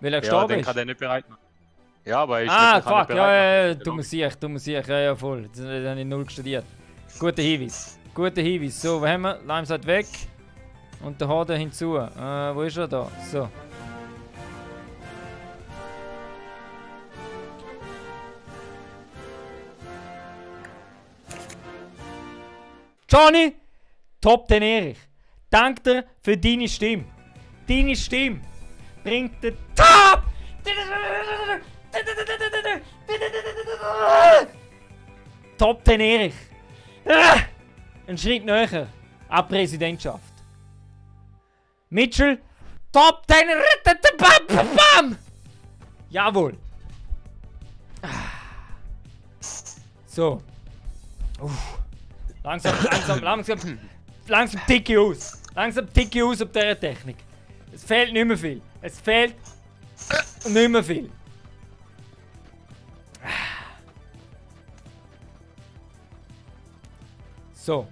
Weil er Ja, gestorben den ist? kann er nicht bereit machen. Ja, aber er ist Ah, nicht fuck, ja, machen. dumme Sicht, ja, voll. Das habe ich null studiert. Guter Hinweis. So, wo haben wir? Lineside weg. Und der Hade hinzu. Wo ist er da? So. Johnny! Top 10 Erich. Danke dir für deine Stimme. Deine Stimme bringt den Top! Top 10 Erich. Ein Schritt näher an die Präsidentschaft. Mitchell, Top 10. Bam! Jawohl. So. Langsam ticke ich aus. Langsam ticke ich aus auf dieser Technik. Es fehlt nicht mehr viel. Es fehlt nicht mehr viel. So.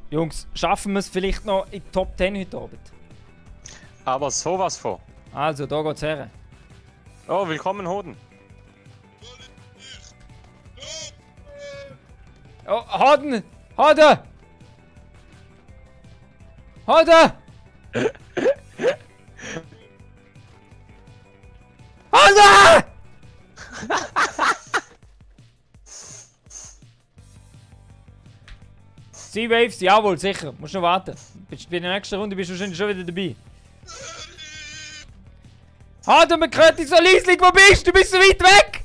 Jungs, schaffen wir es vielleicht noch in die Top 10 heute Abend? Aber sowas von. Also, da geht's her. Oh, willkommen, Hoden. Oh, Hoden! Hoden! Hoden! Hoden! Sea Waves, jawohl, sicher. Musst noch warten. Bei der nächsten Runde bist du wahrscheinlich schon wieder dabei. Hoden, man hört dich so leislich, wo bist du? Du bist so weit weg!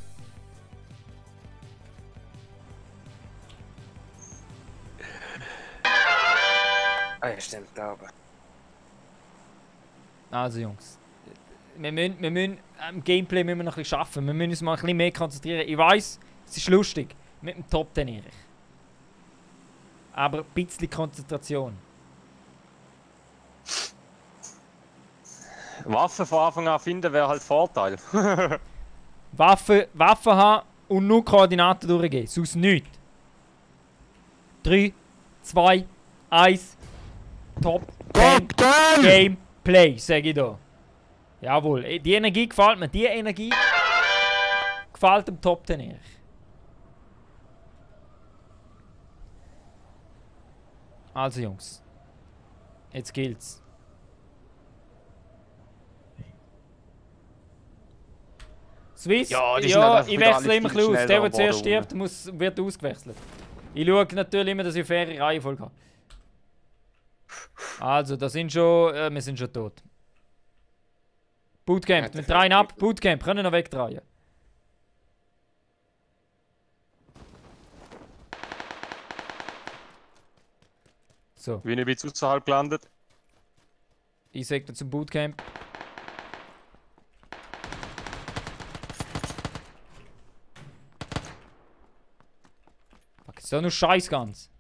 Ah ja, stimmt, da oben. Also Jungs, wir müssen am Gameplay müssen wir noch ein bisschen arbeiten. Wir müssen uns mal ein bisschen mehr konzentrieren. Ich weiss, es ist lustig mit dem Top 10 Erich. Aber ein bisschen Konzentration. Waffen von Anfang an finden wäre halt Vorteil. Waffen haben und nur Koordinaten durchgehen. Sonst nichts. 3, 2, 1. Top 10 Gameplay, sage ich da. Jawohl, die Energie gefällt mir. Die Energie gefällt dem Top 10 Erich. Also Jungs, jetzt gilt's. Swiss, Ja, die sind ja, halt ich wieder wechsle alle immer ein viel bisschen aus. Der, der schneller zuerst am stirbt, wird ausgewechselt. Ich schaue natürlich immer, dass ich eine faire Reihenfolge habe. Also, wir sind schon tot. Bootcamp, wir drehen ab. Bootcamp, können noch wegdrehen. So, Bin ich ein bisschen außerhalb gelandet. ich sage zum Bootcamp. Fuck, ist doch nur Scheiß ganz.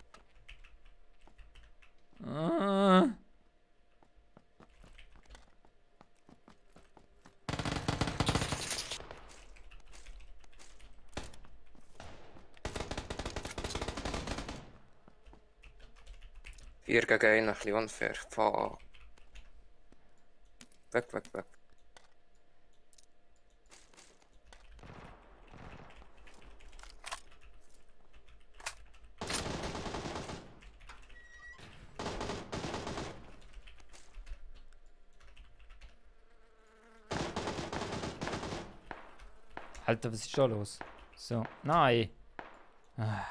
Vier gegen einen, ein bisschen unfair. Fuck. Weg, weg, weg. Alter, was ist da los? So, nein. Ah.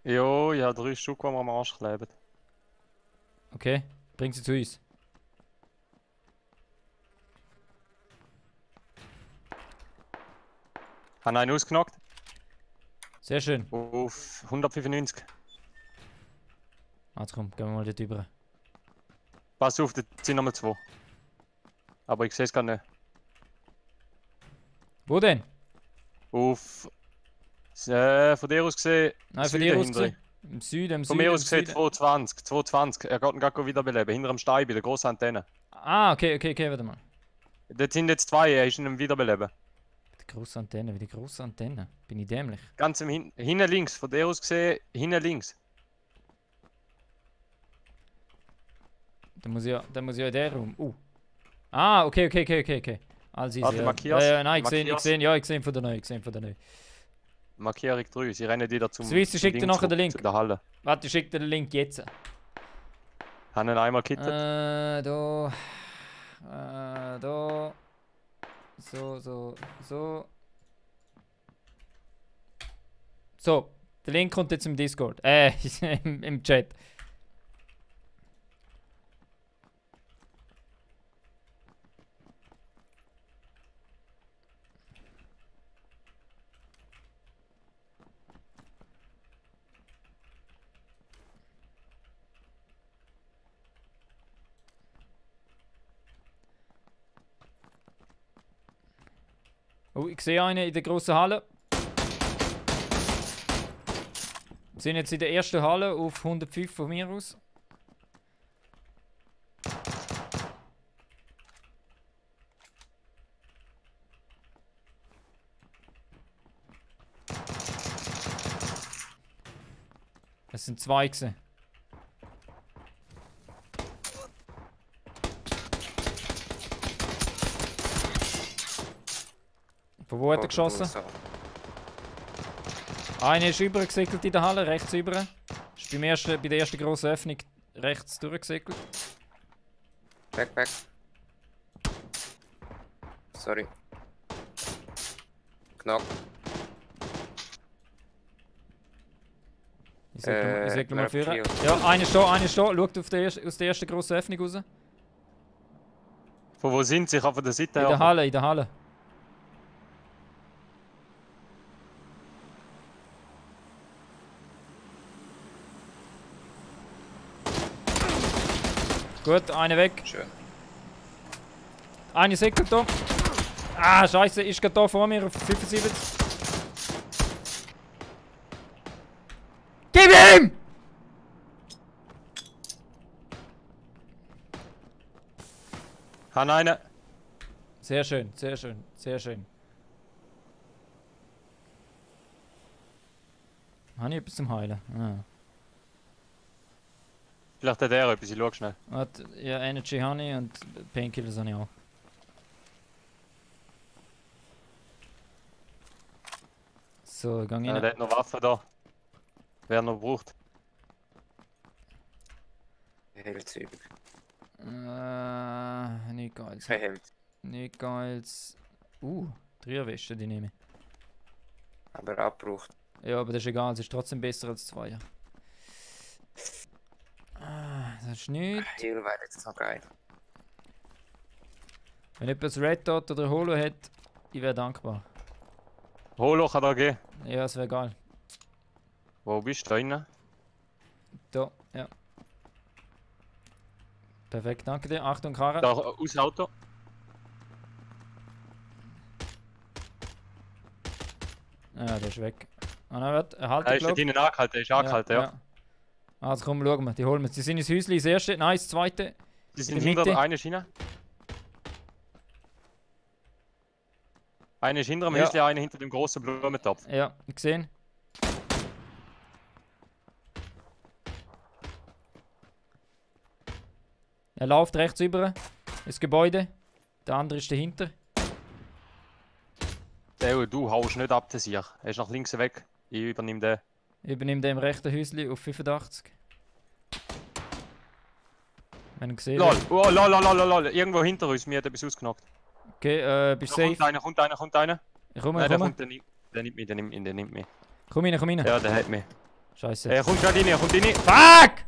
Jo, ich habe 3 Stück, die mir am Arsch kleben. Okay, bring sie zu uns. Habe einen ausgenockt. Sehr schön. Auf 195. Also komm, gehen wir mal dort rüber. Pass auf, das sind nochmal 2. Aber ich sehe es gar nicht. Wo denn? Auf. Von dir aus gesehen. Nein, von Süden dir aus hinten. gesehen. Im Süden, im Von Süden. mir aus im gesehen Süden. 220. 220. Er geht ihn gerade wiederbeleben. Hinter dem Stein bei der grossen Antenne. Ah, okay, warte mal. Dort sind jetzt 2, er ist in einem Wiederbeleben. Die grosse Antenne, wie die grosse Antenne. Bin ich dämlich? Ganz hinten links. Von dir aus gesehen, hinten links. Dann muss ich ja in den Raum. Ah, okay. Also Warte, easy. markier's. Nein, ich Markier's. sehe ihn von der Neu. Markierung 3. Sie rennen wieder zum. Swiss, zum schickt dir Ding nachher zurück, den Link. Zu der Halle. Warte, ich schicke dir den Link jetzt. Haben ihn einmal gekittet. Da. So. So, der Link kommt jetzt im Discord. Im Chat. Oh, ich sehe einen in der grossen Halle. Wir sind jetzt in der ersten Halle auf 105 von mir aus. Es sind 2 gewesen. Von wo hat er geschossen? Einer ist übergesickelt in der Halle, rechts über. Ist bei der ersten grossen Öffnung rechts durchgesickelt. Back. Sorry. Knock. Ich sägle mal führen. Kill. Ja, einer steht. Schaut aus der ersten grossen Öffnung raus. Von wo sind sie? Ich habe von der Seite In der Halle. Gut, einer weg. Schön. Einer säckelt da. Ah, scheiße, ist gerade da vor mir auf 75. Gib ihm! Han einen. Sehr schön, sehr schön, sehr schön. Habe ich etwas zum Heilen? Ah. Vielleicht hat er etwas, ich schau schnell. Warte, ja, Energy habe ich und Painkillers habe ich auch. So, ich gehe Der rein. hat noch Waffen da. Wer noch braucht. Heldzüge. Nicht geiles. Kein Hemd. Nicht geiles. 3 Westen, die nehme ich. Aber abgebraucht. Ja, aber das ist egal, es ist trotzdem besser als 2. Das ist nichts. Heal wäre jetzt noch geil. Wenn jemand das Red Dot oder Holo hat, ich wäre dankbar. Holo kann da gehen. Ja, das wäre geil. Wo bist du da drinnen? Da, ja. Perfekt, danke dir. Achtung, Karre. Da aus dem Auto. Ja, der ist weg. Ah, nein, warte, er haltet, Er ist da glaub. drinnen angehalten, er ist angehalten, ja. Also komm, schauen wir, die holen wir. Sie sind ins Häuschen, das erste, nein, das zweite. Die sind In der hinter Mitte. einer Schiene. Einer ist hinter dem Ja. Häuschen, einer hinter dem großen Blumentopf. Ja, gesehen. Er läuft rechts über ins Gebäude. Der andere ist dahinter. Du haust nicht ab, das hier. Er ist nach links weg. Ich übernehme den. Ich übernehme den im rechten Häuschen auf 85. Wenn ihr gesehen Lol, habt. oh, lol. Irgendwo hinter uns, mir hat etwas ausgenockt. Okay, bist du safe? Kommt einer. Ich komme, Nein, ich der komme. kommt, der nimmt mich. Komm rein. Ja, der hat mich. Scheiße. Er kommt gerade rein, Fuck!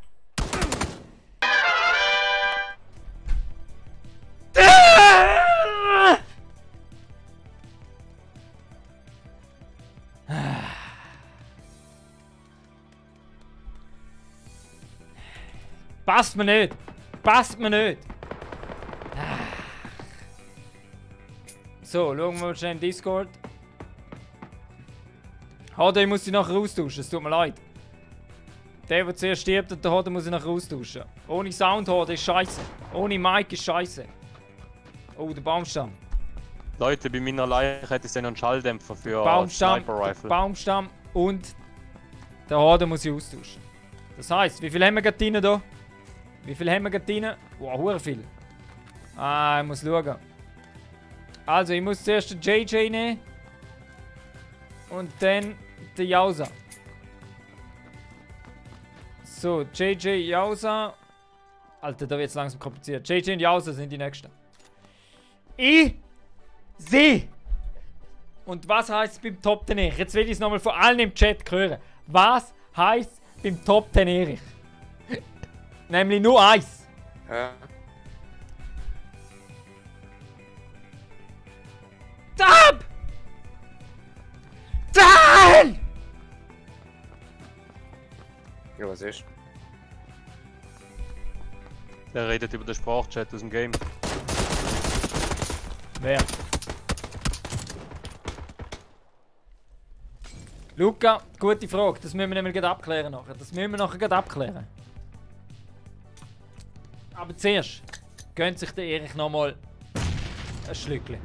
Passt mir nicht! Passt mir nicht! So, schauen wir mal schnell in Discord. HD muss ich nachher austauschen, es tut mir leid. Der zuerst stirbt und der HD muss ich nachher austauschen. Ohne Sound HD ist scheiße. Ohne Mic ist scheiße. Oh, der Baumstamm. Leute, bei meiner Leiche hätte ich dann einen Schalldämpfer für Baumstamm, Sniper Rifle. Baumstamm und der HD muss ich austauschen. Das heisst, wie viel haben wir gerade drin da? Wie viel haben wir gerade drin? Wow, hure viel. Ah, ich muss schauen. Also, ich muss zuerst den JJ nehmen. Und dann den Jausa. So, JJ, Jausa. Alter, da wird es langsam kompliziert. JJ und Jausa sind die nächsten. Ich sehe. Und was heißt es beim Top 10 Erich? Jetzt will ich es nochmal von allen im Chat hören. Was heißt es beim Top 10 Erich? Nämlich nur eins. Ja. Tab! Nein! Ja, was ist? Der redet über den Sprachchat aus dem Game. Wer? Luca, gute Frage. Das müssen wir nämlich gleich abklären nachher. Das müssen wir nachher gleich abklären. Aber zuerst gönnt sich der Erich nochmal ein Schlückchen.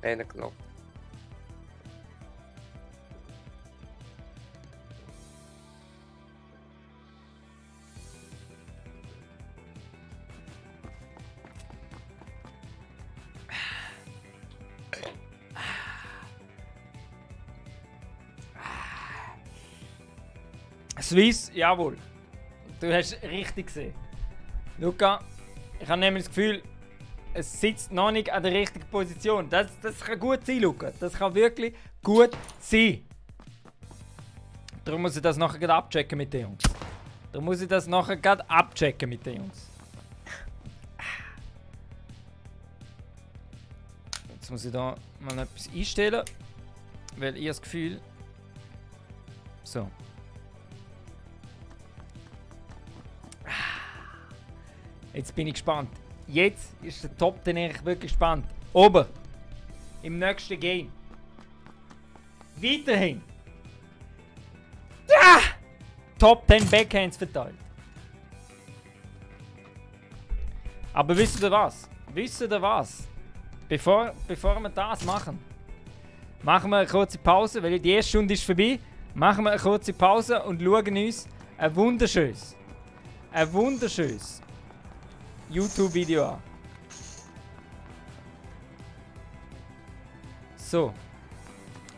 Einer genommen. Swiss, jawohl. Du hast richtig gesehen. Luca, ich habe nämlich das Gefühl, es sitzt noch nicht an der richtigen Position. Das kann gut sein, Luca. Das kann wirklich gut sein. Darum muss ich das nachher gerade abchecken mit den Jungs. Jetzt muss ich da mal etwas einstellen. Weil ich das Gefühl... So. Jetzt bin ich gespannt. Jetzt ist der Top 10 eigentlich wirklich spannend. Oben. Im nächsten Game. Weiterhin. Ah! Top 10 Backhands verteilt. Aber wisst ihr was? Bevor wir das machen, machen wir eine kurze Pause, weil die erste Stunde ist vorbei. Machen wir eine kurze Pause und schauen uns ein wunderschönes YouTube-Video an. So.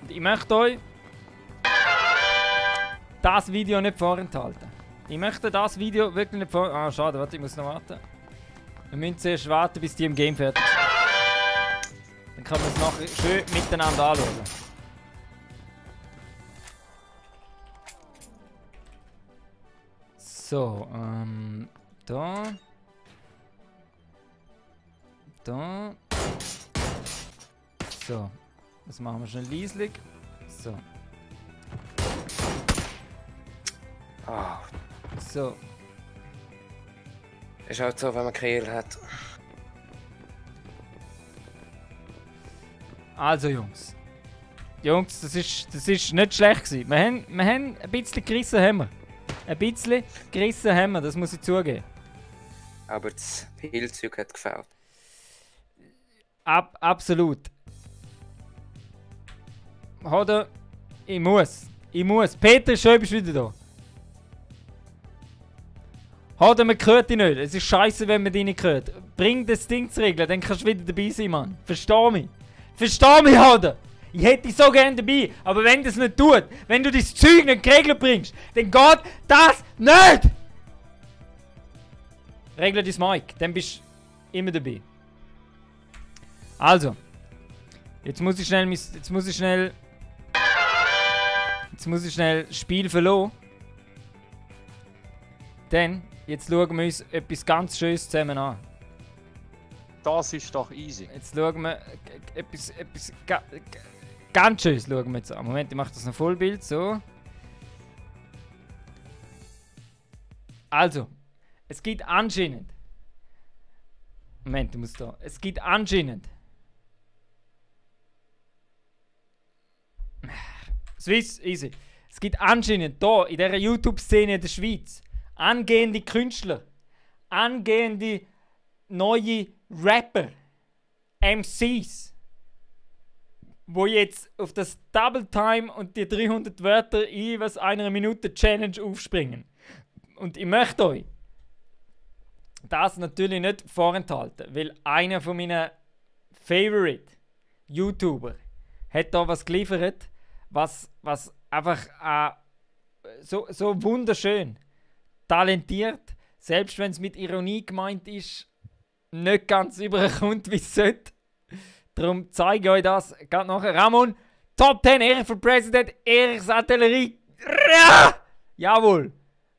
Und ich möchte euch das Video nicht vorenthalten. Ich möchte das Video wirklich nicht vorenthalten. Ah, schade, warte, ich muss noch warten. Wir müssen zuerst warten, bis die im Game fertig sind. Dann können wir es nachher schön miteinander anschauen. So, da. Da. So. Das machen wir schnell leislich. So. Ah, So. ist halt so, wenn man Kiel hat. Also Jungs. Jungs, das ist nicht schlecht gewesen. Wir haben ein bisschen gerissen, haben wir. Ein bisschen gerissen haben wir, das muss ich zugeben. Aber das Pilzzeug hat gefällt. Absolut. Oder? Ich muss. Peter, schon bist du wieder da. Oder man hört dich nicht. Es ist scheiße, wenn man dich nicht hört. Bring das Ding zu regeln, dann kannst du wieder dabei sein, Mann. Versteh mich. Oder? Ich hätte dich so gerne dabei, aber wenn das nicht tut, wenn du das Zeug nicht geregelt bringst, dann geht das nicht! Regle dein Mic, dann bist du immer dabei. Also. Jetzt muss ich schnell Spiel verloren. Denn jetzt schauen wir uns etwas ganz Schönes zusammen an. Das ist doch easy. Jetzt schauen wir etwas ganz Schönes schauen wir jetzt an. Moment, ich mache das noch Vollbild, so. Also, es gibt anscheinend... Moment, du musst da... Es gibt anscheinend... Swiss, easy. Es gibt anscheinend hier in dieser YouTube-Szene in der Schweiz angehende Künstler, angehende neue Rapper, MCs, wo jetzt auf das Double Time und die 300 Wörter in jeweils einer Minute Challenge aufspringen. Und ich möchte euch das natürlich nicht vorenthalten, weil einer von meinen Favorite YouTuber hat da was geliefert, was einfach so wunderschön, talentiert, selbst wenn es mit Ironie gemeint ist, nicht ganz überkommt, wie es sollte. Darum zeige ich euch das gerade nachher. Ramon, Top 10, Erich für President, Erichs Artillerie. Jawohl.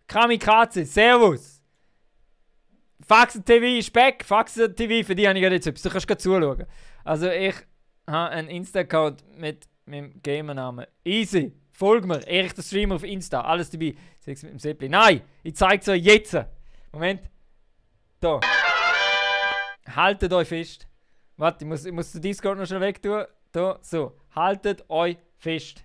Kamikaze, Servus. Faxen TV ist back. Faxen TV, für die habe ich gerade jetzt etwas. Du kannst gerade zuschauen. Also ich habe einen Insta-Account mit meinem Gamer-Namen. Easy. Folgt mir. Erich der Streamer auf Insta. Alles dabei. Sechs mit dem Seppli. Nein, ich zeige es euch jetzt. Moment. Da. Haltet euch fest. Warte, ich muss den Discord noch schnell weg tun. Da, so. Haltet euch fest.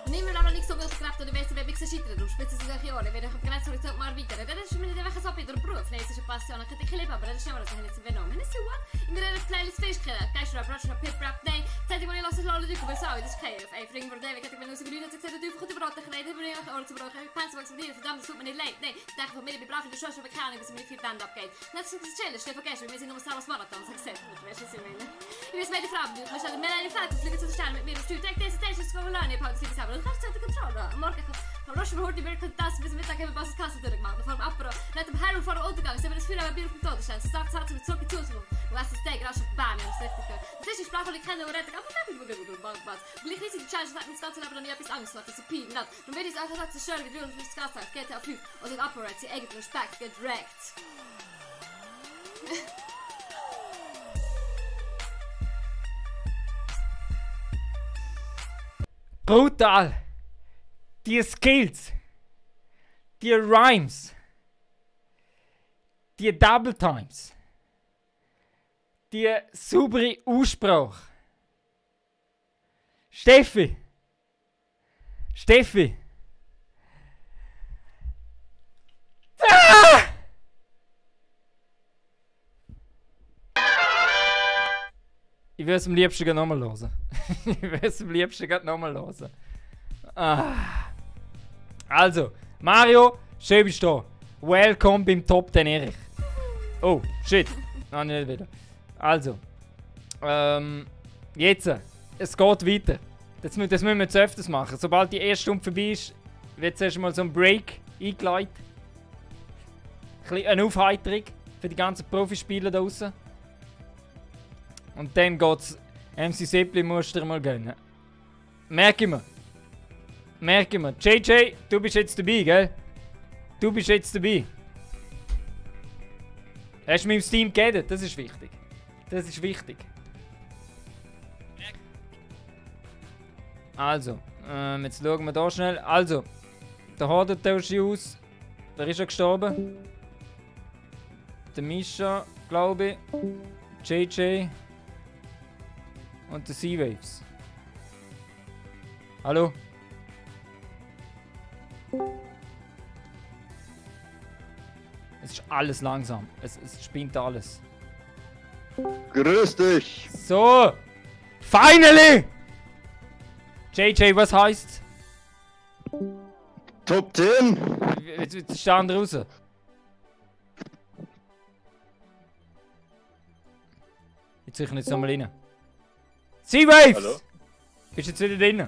Nehmen wir aber nicht so gut geklappt oder weißt du, wer mich scheitert und spitze sich solche Ohren, wenn ich auf Grenzhorizont mal erweitern. Das ist mir einfach so wieder ein Beruf. Nein, es ist eine Passion, ich hätte leben, aber das ist nicht mehr, das habe ich jetzt übernommen. Das ist so what? In mir eine Playlist festgestellt. Geist-Rap, Rap, Hip-Rap, nein. Zeit, wo ich lasse, alle Leute über Sau, das ist kein. Ey, Fring vor David, ich bin aus der Grünen, ich gesagt, du einfach gut überraten, ich rede über ihn, oder zu brauchen, ich pense, was von dir, verdammt, das tut mir nicht leid. Nein, ich denke von mir, ich bin brav in der Schule, aber keine Ahnung, was mir viel Band abgeht. Das ist chill, ich stehe vergessen, wir sind nur Star Wars Marathon, sag ich selbst, weißt du, was ich meine? Ich weiß, meine Frau, du kannst mir eine Frage, fliegen zu den Sternen mit mir auf Stuhl, denk, diese Station ist gekommen, ich habe das nicht selber, du kannst es Kontrolle. Morgen am Roschen heute wirklich das bis Mittag haben wir Basis Kasse durchgemacht. Vor dem Apero, nicht am Herren vor dem Untergang. Sie haben das Feuer Bier auf dem Todesstern. Sie sagt, sie mit zurück in die Zukunft. Du hast das Steak rasch auf die Bahn, das ist richtig. Das ist die Sprache, die ich kenne und rede. Aber nicht mehr gut, was. Gleich riesig die Challenge, das hat mir das ganze Leben noch nie etwas Angst gemacht. Das ist Pien, nicht. Dann wird es einfach so zerstören, wie du und das Gas sagst. GTA 5 und den Apero, sie eigenen Respekt, get wrecked. Brutal! Die Skills, die Rhymes, die Double Times, die saubere Aussprache. Steffi! Steffi! Ah! Ich würde es am liebsten gerade nochmal hören. Ich würde es am liebsten gerade nochmal hören. Ah. Also, Mario, schön bist du da. Welcome beim Top 10 Erich. Oh, shit. Nein, nicht wieder. Also, jetzt, es geht weiter. Das müssen wir jetzt öfters machen. Sobald die erste Stunde vorbei ist, wird zuerst mal so ein Break eingeleitet. Eine Aufheiterung für die ganzen Profispieler da draußen. Und dann geht's. MC Seppli musst du dir mal gönnen. Merke mir. Merke mir. JJ, du bist jetzt dabei, gell? Du bist jetzt dabei. Hast du mir im Steam gegeben? Das ist wichtig. Das ist wichtig. Also, jetzt schauen wir da schnell. Also, der Harder tauscht aus. Wer ist ja gestorben? Der Misha, glaube ich. JJ. Und der Seawaves. Hallo? Es ist alles langsam. Es spinnt alles. Grüß dich! So! Finally! JJ, was heißt's? Top 10! Jetzt stand raus. Jetzt suche ich jetzt nochmal rein. Seawaves! Hallo? Bist jetzt wieder drin?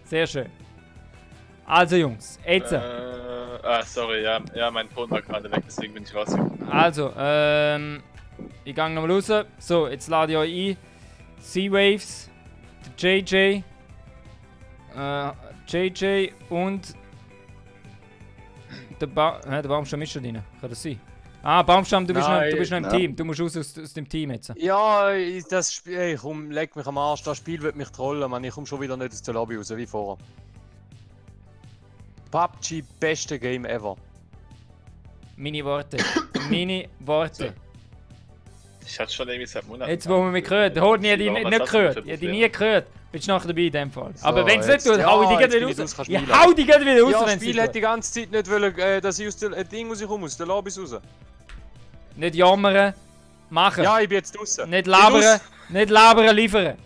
Sehr schön. Also Jungs, jetzt. Sorry, ja, mein Ton war gerade weg, deswegen bin ich rausgekommen. Also, ich gehe nochmal raus. So, jetzt lade ich euch ein. Seawaves, der JJ und der Baumstamm ist schon drin. Kann das sein? Ah, Baumstamm, du bist noch im Team. Du musst aus dem Team jetzt. Ja, das Spiel, komm, leck mich am Arsch. Das Spiel wird mich trollen, man. Ich komme schon wieder nicht aus der Lobby raus, wie vorher. PUBG, beste Game ever. Meine Worte. Meine Worte. Ich hatte schon irgendwie seit Monaten. Jetzt, wo wir mich gehört. Der Hoden hat dich nicht gehört. Ich hab dich nie gehört. Bist du nachher dabei in dem Fall. So, aber wenn es nicht tut, hau ich dich gerade wieder raus. Ich hau dich gerade wieder raus, ja, wenn das es Spiel hat die ganze Zeit nicht wollen, dass ich aus dem Ding rauskomme, aus der Lobby raus. Nicht jammern, machen. Ja, ich bin jetzt draußen. Nicht labern, nicht labern, liefern.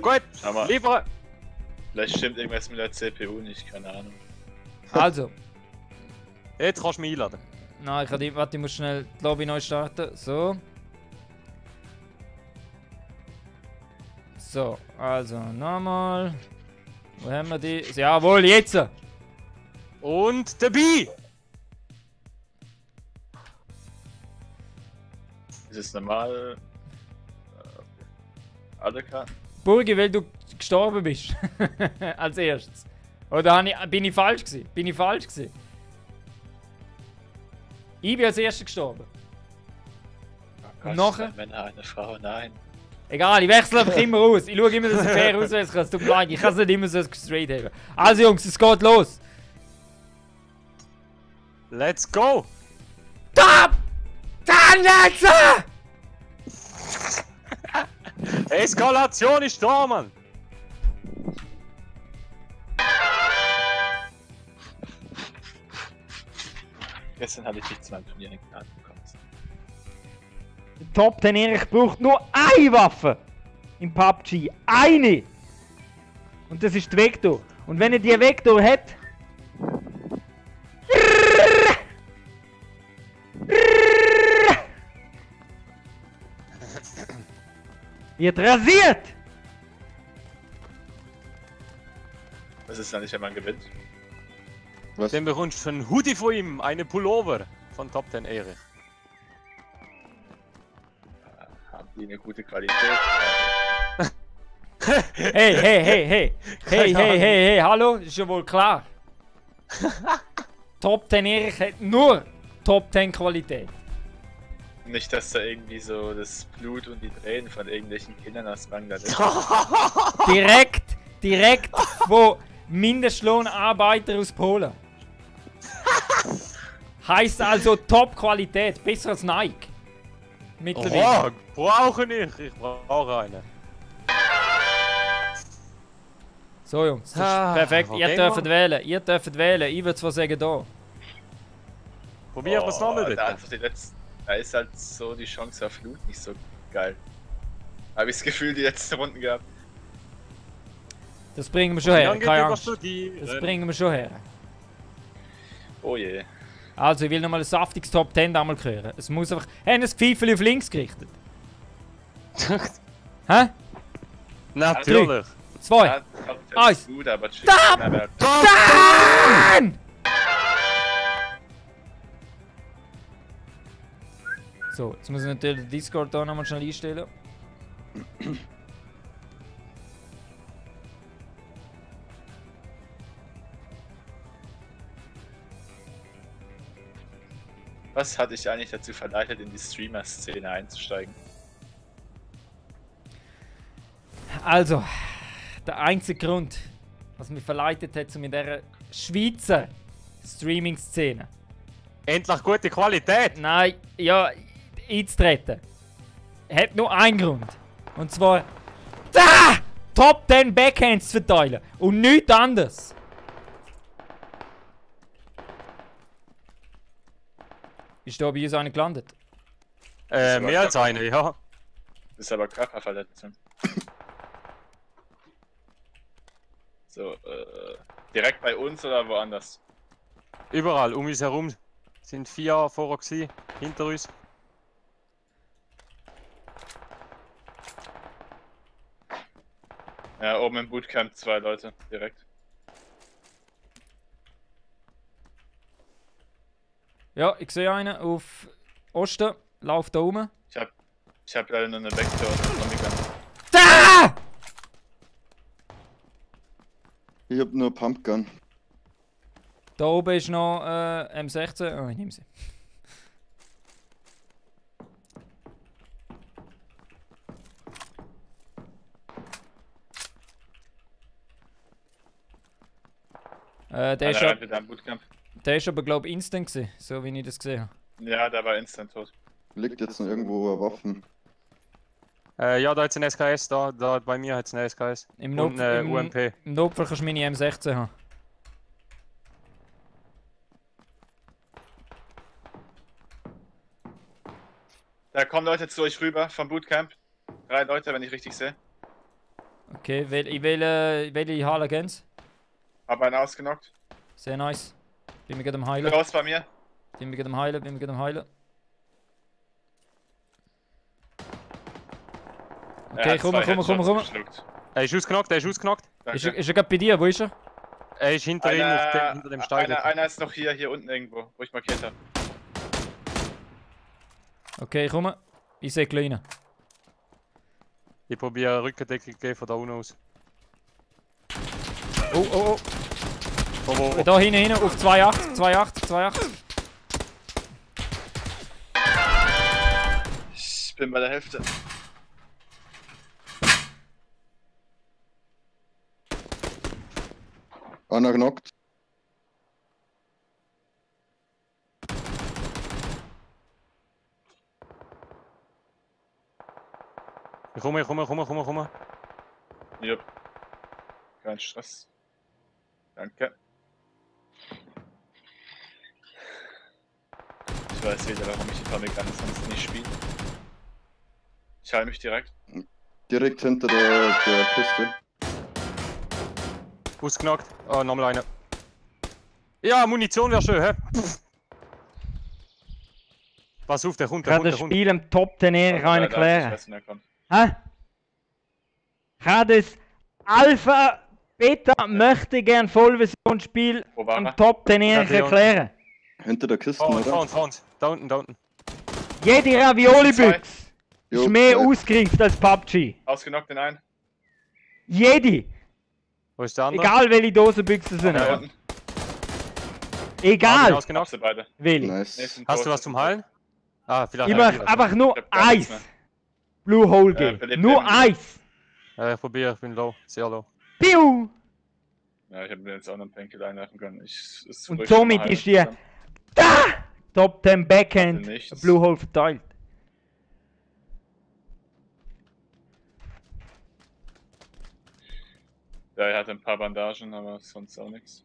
Gut, Aber liefern. vielleicht stimmt irgendwas mit der CPU nicht, keine Ahnung. Also. Jetzt kannst du mich einladen. Nein, warte, ich muss schnell die Lobby neu starten. So. So, also nochmal. Wo haben wir die? Jawohl, jetzt! Und dabei! Ist es normal? Alle Karten? Burgi, weil du gestorben bist. Als erstes. Oder bin ich falsch gewesen? Bin ich falsch gewesen? Ich bin als erstes gestorben. Und nachher? Zwei Männer, eine Frau, nein. Egal, ich wechsle einfach immer aus. Ich schaue immer, dass ich fair auswählen kann. Es tut mir leid, ich kann es nicht immer so straight haben. Also Jungs, es geht los. Let's go! Top! Dann jetzt! Eskalation ist da, Mann! Gestern hatte ich dich zu meinem Turnier nicht genannt bekommen. Top 10 Erich braucht nur eine Waffe im PUBG. Eine! Und das ist die Vector. Und wenn er die Vector hat. Wird rasiert! Was ist dann nicht, wenn man gewinnt? Was? Dann bekommst du einen Hoodie von ihm, eine Pullover von Top 10 Erich. Haben die eine gute Qualität? Hey, hallo, ist ja wohl klar. Top 10 Erich hat nur Top 10 Qualität. Nicht, dass da irgendwie so das Blut und die Tränen von irgendwelchen Kindern aus Bangladesch. Direkt von Mindestlohnarbeiter aus Polen. Heißt also Top-Qualität, besser als Nike. Mittlerweile. Oh, brauche ich brauche eine. So Jungs, das ist perfekt. Ihr dürft wählen. Ich würde zwar sagen da. Probieren wir es nochmal da, bitte. einfach die letzten, da ist halt so die Chance auf Loot nicht so geil. Habe ich das Gefühl, die letzten Runden gehabt. Das bringen wir schon her, Dann keine geht Angst. überstudieren. Das bringen wir schon her. Oh je. Also, ich will nochmal ein saftiges Top 10 da mal hören. Es muss einfach... Haben das Pfeifel auf links gerichtet? Hä? Natürlich. 2. Ja, das Eins. ist gut, aber Stop! Dann! So, jetzt muss ich natürlich den Discord da nochmal schnell einstellen. Was hat dich eigentlich dazu verleitet, in die Streamer-Szene einzusteigen? Also, der einzige Grund, was mich verleitet hat, um in dieser Schweizer Streaming-Szene, Endlich gute Qualität. nein, ja, einzutreten, hat nur einen Grund. Und zwar, da! Top 10 Backhands zu verteilen. Und nichts anderes. Ist da bei uns einer gelandet? Mehr als eine, ja. Das ist aber Körperverletzung. So, direkt bei uns oder woanders? Überall um uns herum sind 4 vorher gewesen, hinter uns. Ja, oben im Bootcamp 2 Leute, direkt. Ja, ich sehe einen auf Osten, läuft da rum. Ich hab leider nur eine Vector und eine Zombie-Gun. Da! Ich hab nur Pumpgun. Da oben ist noch M16. Oh, ich nehme sie. Der ist aber, glaube ich, instant gewesen, so wie ich das gesehen habe. Ja, der war instant tot. Liegt jetzt noch irgendwo Waffen. Ja, da hat es ein SKS, da bei mir hat es ein SKS. Im, Und UMP. Im Notfall kannst du meine M16 haben. Da kommen Leute zu euch rüber vom Bootcamp. 3 Leute, wenn ich richtig sehe. Okay, welche Halle gehen's? Hab einen ausgenockt. Sehr nice. Bin mir gerade am Heilen. Raus bei mir. Bin mir gerade am Heilen. Okay, komm. Geschluckt. Er ist ausgenockt, Danke. Ist er gerade bei dir? Wo ist er? Er ist hinter ihm, hinter dem Stein. Einer ist noch hier unten irgendwo, wo ich markiert habe. Okay, komm. Ich sehe kleine. Ich probiere Rückendeckung zu geben von da unten aus. Oh. Wo? Da hinten, auf 2,8. Ich Bin bei der Hälfte. Einer knockt. Ich komme. Jupp. Kein Stress. Danke. Ich weiß wieder, warum ich die Atomic Gun sonst nicht spiele. Ich heile mich direkt. Direkt hinter der Kiste. Ausgenockt. Oh, nochmal eine. Ja, Munition wäre schön, hä? Pass auf, der kommt. Kann das Spiel im Top 10 Ich erklären? weiß nicht, er kommt. Hä? Kann das Alpha Beta möchte gern Vollversionsspiel Wo war im er? Top 10 Ja, der erklären? Hinter der Kiste, Vor oder? uns. Da unten. Jede Ravioli-Büchse Jo, ist mehr zwei. ausgereift als PUBG. Ausgenockt den einen. Jede! Wo ist der andere? Egal welche Dosenbüchse sind. Da unten. Egal Hab sie beide. welche. Nice. Nächsten Hast du tot. was zum Heilen? Ah, vielleicht. Ich möchte einfach nur Ich hab gar nichts Eis. Blue Hole geben. belebt Nur werden. Eis. Ja, ich probiere, ich bin low, sehr low. Piu! Ja, ich hab mir jetzt auch noch einen Painkiller einwerfen können. Und somit ist die Top 10 Backhand Hatte nichts. Blue Hole verteilt. Ja, er hatte ein paar Bandagen, aber sonst auch nichts.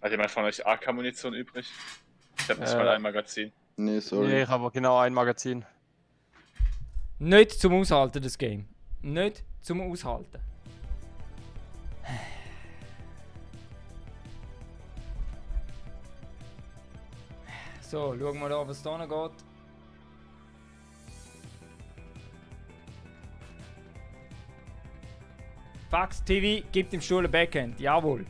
Hat jemand von euch AK-Munition übrig? Ich hab nicht mal ein Magazin. Nee, sorry. Nee, ich habe genau ein Magazin. Nicht zum Aushalten, das Game. Nicht zum Aushalten. So, schauen wir da, was da noch geht. Fax TV gibt im Stuhl ein Backhand, jawohl.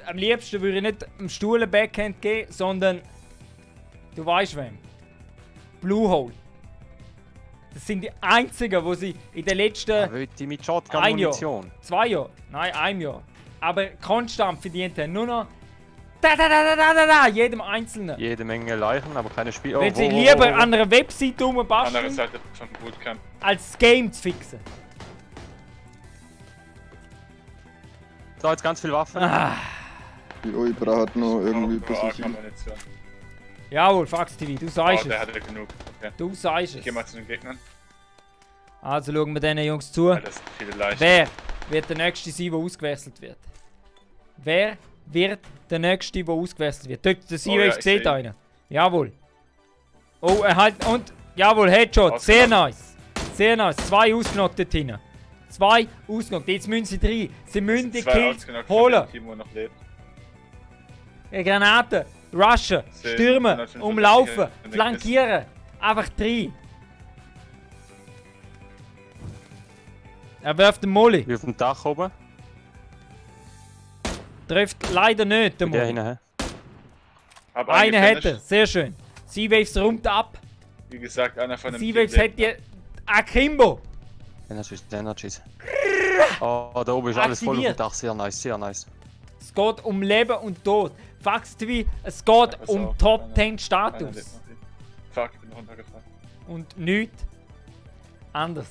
Am liebsten würde ich nicht im Stuhl ein Backhand geben, sondern du weißt wem. Blue Hole. Das sind die einzigen, wo sie in den letzten Ja, will die mit ein Shotgun-Munition? 2 Jahren, nein, 1 Jahr, aber konstant verdient haben. Nur noch da, jedem Einzelnen. Jede Menge Leichen, aber keine Spiele. Wenn sie lieber an einer Webseite Andere rumbasteln, Seite vom Bootcamp. als das Game zu fixen. Da jetzt ganz viel Waffen. Die Oibra hat noch irgendwie ein Oh, bisschen Sieg. AK-Munition. Jawohl, Fax TV, du Oh, sagst der es. hatte genug. Okay. Du sagst Ich geh mal es. zu den Gegnern. Also schauen wir diesen Jungs zu. Weil das sind viele Leichen. Wer wird der Nächste sein, der ausgewechselt wird? Wer wird der Nächste, der ausgewechselt wird? Dort, der Oh ja, Seawaves ich sieht seh ihn. einen. Jawohl. Oh, er hat. Und. Jawohl, Headshot. Sehr nice. Sehr nice. 2 ausgenockt dort hinten. 2 ausgenockt. Jetzt müssen sie 3. Sie müssen die Zwei Kills ausgenockt von holen. dem Team, wo noch lebt. Granaten. Rushen. Sehen, Stürmen. 165 Umlaufen. in der Flankieren. Einfach 3. Er wirft den Molly. Wie auf dem Dach oben. Trifft leider nicht den Der Molly. hinten, hä? Hab Einen einen hätte. gefinisht. Sehr schön. Seawaves räumt ab. Wie gesagt, einer von dem Seawaves Team hat die. lebt Akimbo. Energies. Oh, da oben ist alles voll auf dem Aktiviert. Dach. Sehr nice, sehr nice. Es geht um Leben und Tod. Fax TV, es geht pass um auf, Top einer- 10 Einer Status. lebt noch nicht. Fuck, ich bin runtergefallen. Und nichts anders.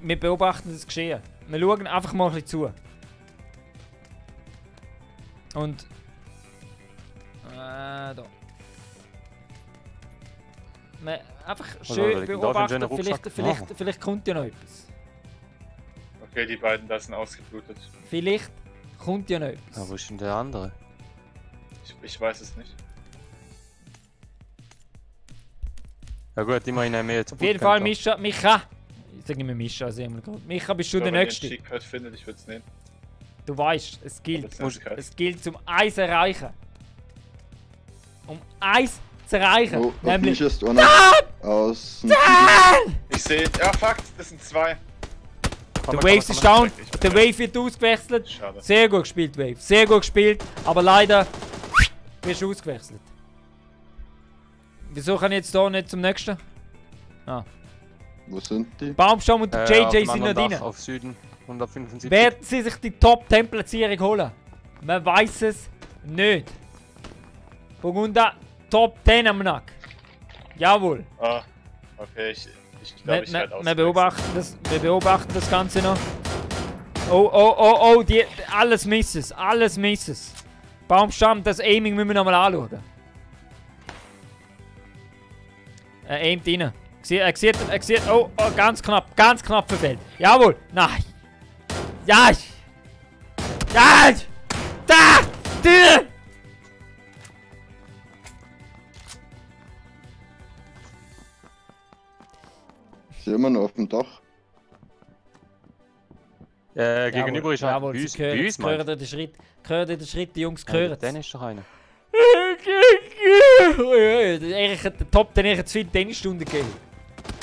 Wir beobachten das Geschehen. Wir schauen einfach mal ein bisschen zu. Und. Da. Wir einfach Also, schön liegt da beobachten. ein schöner Vielleicht kommt ja noch etwas. Okay, die beiden da sind ausgeblutet. Vielleicht kommt ja noch Ja, etwas. wo ist denn der andere? Ich weiß es nicht. Ja gut, immerhin haben wir jetzt Auf jeden Fall, Micha. Ich sag nicht mehr Mischa, also immer gerade. Micha, bist du So, der wenn ihr Nächste. einen Cheatcode findet, ich würde es nehmen. Du weißt, es Das gilt. ist eiskalt. Es gilt zum Eis erreichen. Um Eis zu erreichen. Oh, auf mich nämlich. ist einer aus dem Ich sehe. Ja, fuck, das sind zwei. Der Waves ist down. Ich bin Der weg. Wave wird ausgewechselt. Schade. Sehr gut gespielt, Wave. Sehr gut gespielt. Aber leider wirst du ausgewechselt. Wieso kann ich jetzt hier nicht zum nächsten? Ah. Wo sind die? Baumstamm und der auf JJ dem sind noch anderen drin. Dach, auf Süden. 175. Werden sie sich die Top-10-Platzierung holen? Man weiß es nicht. Burgunder, Top 10 am Nack. Jawohl. Ah, okay, ich glaube, ich werde Wir beobachten das Ganze noch. Oh, alles Misses, alles Misses. Baumstamm, das Aiming müssen wir nochmal anschauen. Er aimt rein. Er sieht, oh, ganz knapp verfehlt. Jawohl, nein. Ja! Ja! Da! Ist immer noch auf dem Dach. Gegenüber ist jawohl, bei uns, sie bei uns, hören den Schritt. Hören den Schritt, die Jungs hören. Dann ist doch einer. Erich hat den Top, den Erich zu viele Tennisstunden gegeben.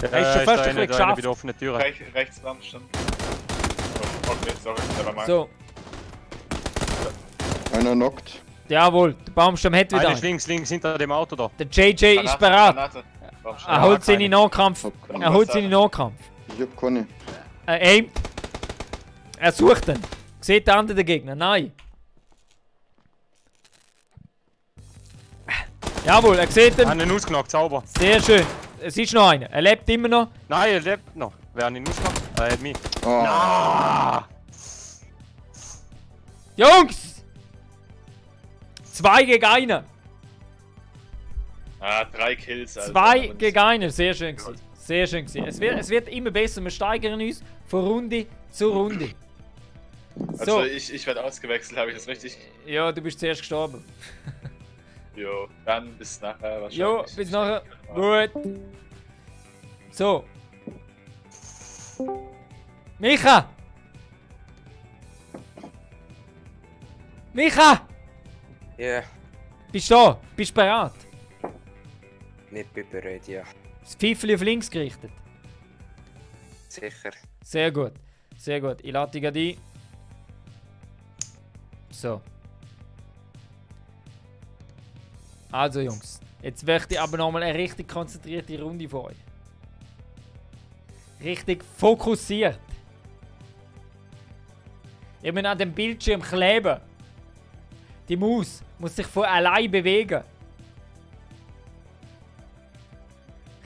Er ist schon fast ein bisschen bei geschafft. der offenen Tür. Rechts dran stand. Oh, okay, sorry, never mind. So, Einer knockt. jawohl, der Baumstamm hat wieder Einer einen. ist links hinter dem Auto da. Der JJ ist bereit. Granate. Er holt seine Nahkampf. Hab keine. Er holt seine Nahkampf. Ich hab keine. Er aimt. Er sucht ihn. Sieht der andere den Gegner? Nein. Jawohl, er sieht ihn. Einen ausgenockt, sauber. Sehr schön. Es ist noch einer. Er lebt immer noch. Nein, er lebt noch. Wer hat ihn ausgenockt? Er hat mich. Ah, Jungs! 2 gegen 1. Ah, 3 Kills, Alter. 2 gegen 1. Sehr schön gewesen. Sehr schön gewesen. Es wird immer besser. Wir steigern uns von Runde zu Runde. So. Also ich werde ausgewechselt, habe ich das richtig? Ja, du bist zuerst gestorben. Jo, dann bis nachher wahrscheinlich. Jo, bis nachher. Gut. So. Micha! Micha! Ja, Bist du da? Bist du bereit? nicht bin bereit, ja. Das Pfeifchen auf links gerichtet. Sicher. Sehr gut. Sehr gut. Ich lade dich gerade ein. So. Also Jungs, jetzt möchte ich aber nochmal eine richtig konzentrierte Runde von euch. Richtig fokussiert. Ihr müsst an dem Bildschirm kleben. Die Maus muss sich von allein bewegen.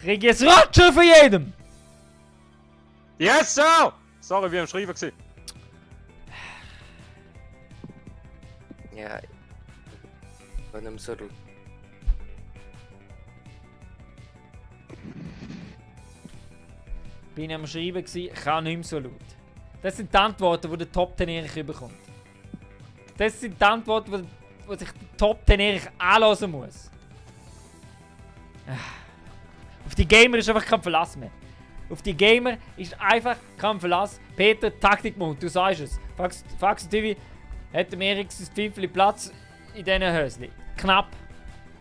Krieg ich ein Ratschen von jedem! Yes, sir! Sorry, wir haben Schreiben gesehen. Ja. Von einem so. Bin am Schreiben gsi, kann nicht mehr so laut. Das sind die Antworten, die der Top 10 Erich überkommt. Das sind die Antworten, die sich der Top 10 Erich anhören muss. Auf die Gamer ist einfach kein Verlass mehr. Auf die Gamer ist einfach kein Verlass. Peter, Taktikmund, du sagst es. Fax TV hat dem Erich sein Pfeifchen Platz in diesen Höschen. Knapp.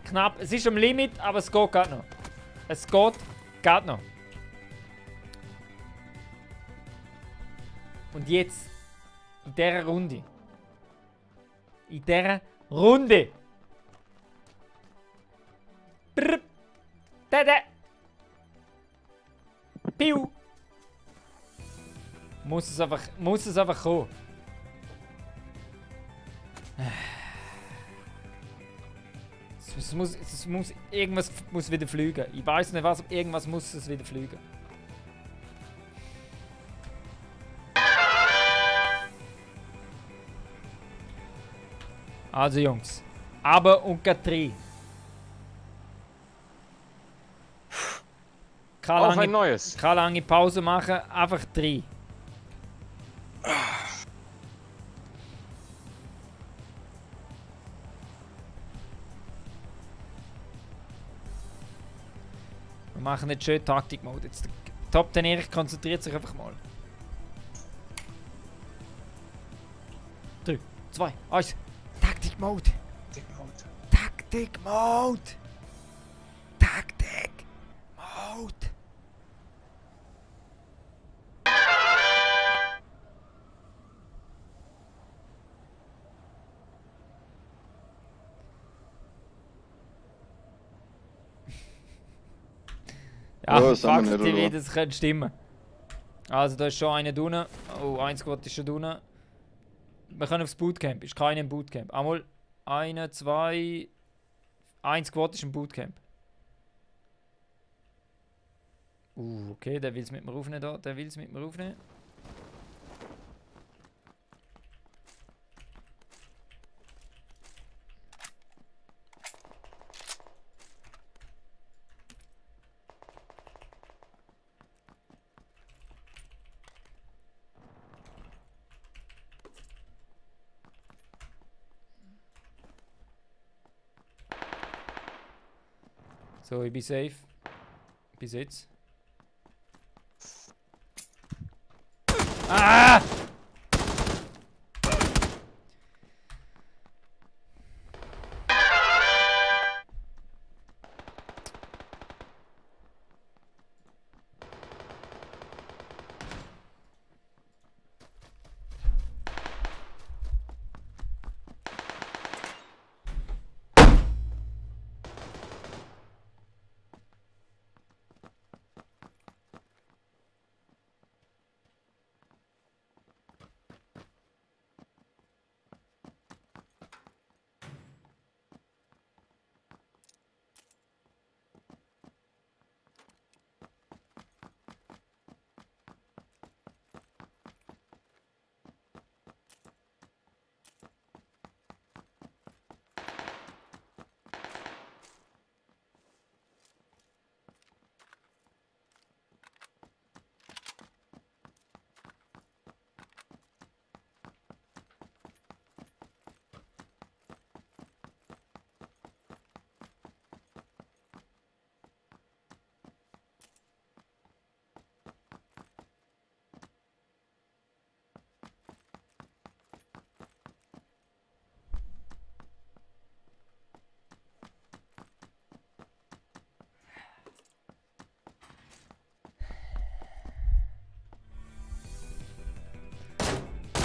Knapp. Es ist am Limit, aber es geht gerade noch. Es geht gerade noch. Und jetzt, in dieser Runde. In dieser Runde. Brr. Dada. Piu. Muss es einfach kommen. Irgendwas muss wieder fliegen. Ich weiß nicht was, aber irgendwas muss es wieder fliegen. Also Jungs, aber und geht 3. Auf ein neues. Keine lange Pause machen, einfach 3. Wir machen jetzt schön Taktik-Mode. Jetzt der Top 10 Erich konzentriert sich einfach mal. 3, 2, 1. Taktik-Mode. Taktik-Mode. Taktik-Mode. Ja, Ja, sind wir Fakt nicht, TV, oder? das könnte stimmen. Also, da ist schon einer unten. Oh, 1 Squad ist schon unten. Wir können aufs Bootcamp. Ist keiner im Bootcamp. Einmal 1, 2. 1 Squad ist im Bootcamp. Okay, der will es mit mir aufnehmen da. Der will es mit mir aufnehmen. So, ich bin safe. Bis jetzt. Ah!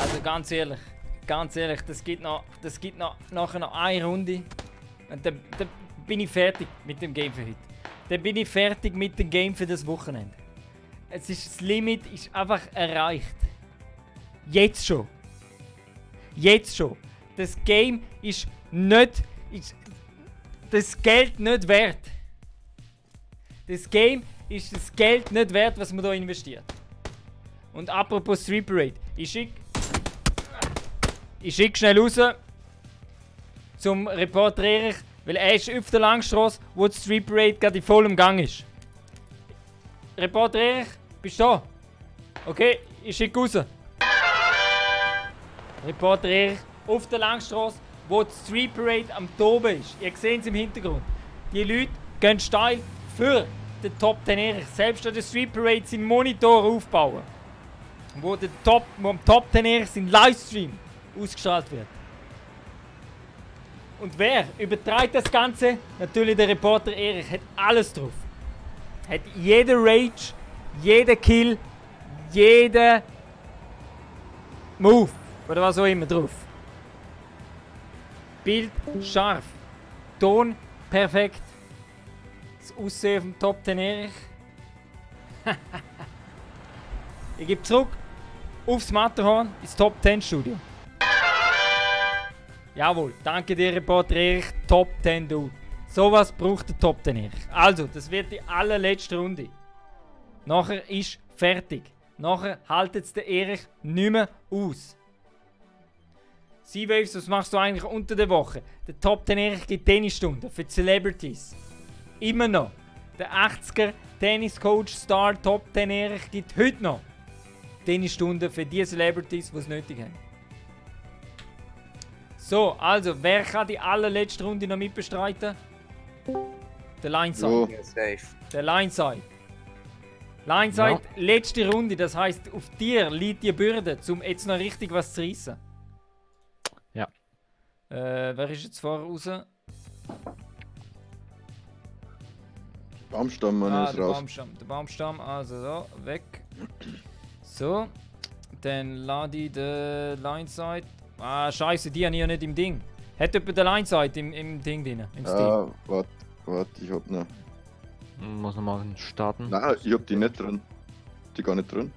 Also ganz ehrlich, das gibt nachher noch eine Runde. Und dann bin ich fertig mit dem Game für heute. Dann bin ich fertig mit dem Game für das Wochenende. Das Limit ist einfach erreicht. Jetzt schon. Jetzt schon. Das Game ist nicht... das Geld nicht wert. Das Game ist das Geld nicht wert, was man hier investiert. Und apropos Street Parade. Ich schick schnell raus zum Reporter Erich, weil er ist auf der Langstrasse, wo die Street Parade gerade in vollem Gang ist. Reporter Erich, bist du da? Okay, ich schick raus. Reporter Erich auf der Langstrasse, wo die Street Parade am Toben ist. Ihr seht es im Hintergrund. Die Leute gehen steil für den Top 10 Erich. Selbst an der Street Parade sind Monitore aufbauen, wo am Top 10 Erich sein Livestream ausgestrahlt wird. Und wer übertreibt das Ganze? Natürlich der Reporter Erich. Hat alles drauf. Hat jeder Rage, jeder Kill, jeder Move oder was auch immer drauf. Bild scharf. Ton perfekt. Das Aussehen vom Top 10 Erich. Ich gebe zurück aufs Matterhorn ins Top 10 Studio. Jawohl, danke dir, Reporter Erich. Top 10 Dude. Sowas braucht der Top 10 Erich. Also, das wird die allerletzte Runde. Nachher ist fertig. Nachher haltet es der Erich nicht mehr aus. Seawaves, was machst du eigentlich unter der Woche? Der Top 10 Erich gibt Tennisstunden für die Celebrities. Immer noch. Der 80er Tenniscoach Star Top 10 Erich gibt heute noch Tennisstunden für die Celebrities, die es nötig haben. So, also, wer kann die allerletzte Runde noch mitbestreiten? Der Lineside. Ja, safe. Der Lineside. Lineside, letzte Runde, das heisst, auf dir liegt die Bürde, um jetzt noch richtig was zu reissen. Ja. Wer ist jetzt vorher raus? Baumstamm, man ist der raus. Baumstamm. Der Baumstamm, also da, weg. So. Dann lade ich den Lineside. Ah, scheiße, die habe ich ja nicht im Ding. Hat jemand den Lineside im Ding drin? Im Steam? Warte, ich hab noch. Muss nochmal starten. Nein, ich hab die nicht drin. Die gar nicht drin.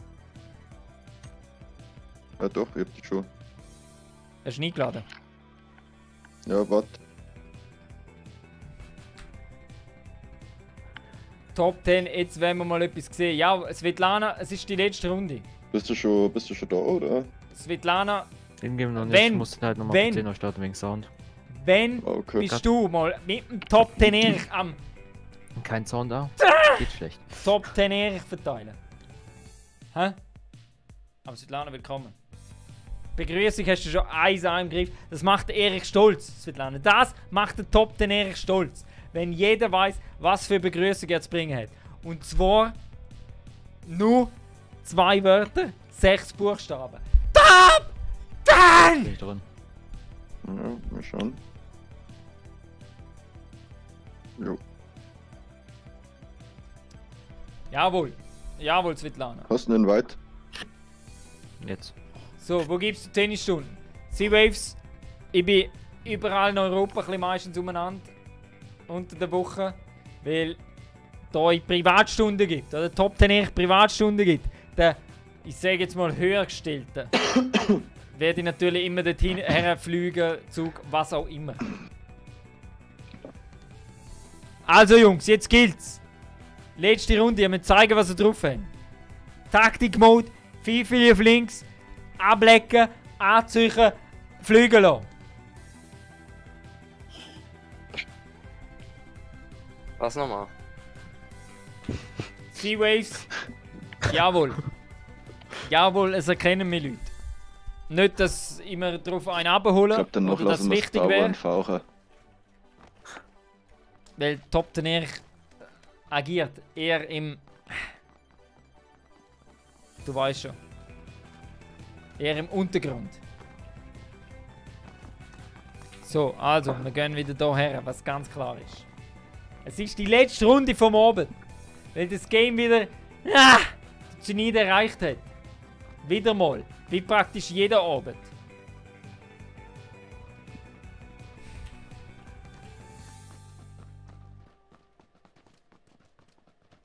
Ja doch, ich hab die schon. Hast du nie geladen? Ja, warte. Top 10, jetzt werden wir mal etwas sehen. Ja, Svetlana, es ist die letzte Runde. Bist du schon da, oder? Svetlana, Hingeben noch nicht, Wenn- ich muss halt nochmal wenn- den 10er starten wegen Sound. wenn Okay. bist du mal mit dem Top 10 Erich am Kein Sound da? Geht schlecht. Top 10 Erich verteilen? Hä? Aber Svetlana, willkommen. Begrüßung hast du schon eins im Griff. Das macht Erich stolz, Svetlana. Das macht den Top 10 Erich stolz. Wenn jeder weiß, was für Begrüßung er zu bringen hat. Und zwar nur 2 Wörter, 6 Buchstaben. Top 10! Bin ich drin. Ja, mal schauen. Jo. Jawohl. Jawohl, Svetlana. Hast du einen Weit? Jetzt. So, wo gibst du Tennisstunden? Seawaves. Ich bin überall in Europa ein bisschen meistens umeinander. Unter der Woche. Weil da es Privatstunden gibt. Oder Top 10 Erich Privatstunden gibt. Der, ich sage jetzt mal, höhergestellten. Werde ich natürlich immer dorthin herfliegen, Zug, was auch immer. Also Jungs, jetzt gilt's. Letzte Runde, ich möchte zeigen, was wir drauf haben. Taktik-Mode, viel auf links, ablecken, anziehen, fliegen lassen. Was nochmal? Seawaves, jawohl. Jawohl, es erkennen mich Leute. Nicht, dass ich mir drauf einen Ich abholen glaube, dann noch oder das lassen wir es wichtig dauern wäre. und fauchen. Weil Top 10 Erich agiert eher im. Du weißt schon. Eher im Untergrund. So, also, wir gehen wieder hierher, was ganz klar ist. Es ist die letzte Runde vom Abend. Weil das Game wieder das Genie erreicht hat. Wieder mal. Wie praktisch jeder Abend.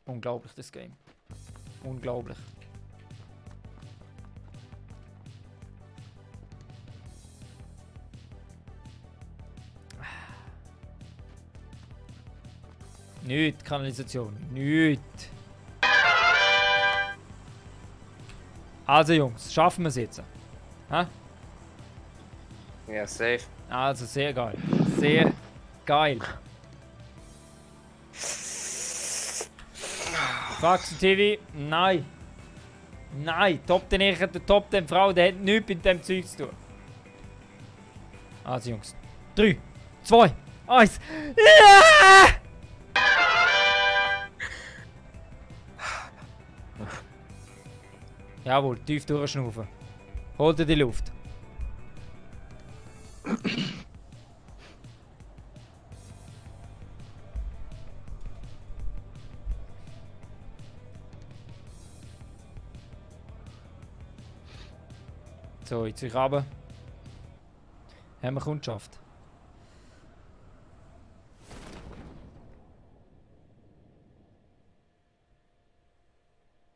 Unglaublich, das Game. Unglaublich. Nicht Kanalisation. Nicht. Also Jungs, schaffen wir es jetzt? Hä? Ja, safe. Also sehr geil. Sehr geil. Faxen TV? Nein. Nein, Top 10 Erich hat der Top 10 Frau, der hat nichts mit dem Zeug zu tun. Also Jungs. 3, 2, 1. Ja! Jawohl, tief durchschnaufen. Hol dir die Luft. So, jetzt ich runter. Haben wir Kundschaft.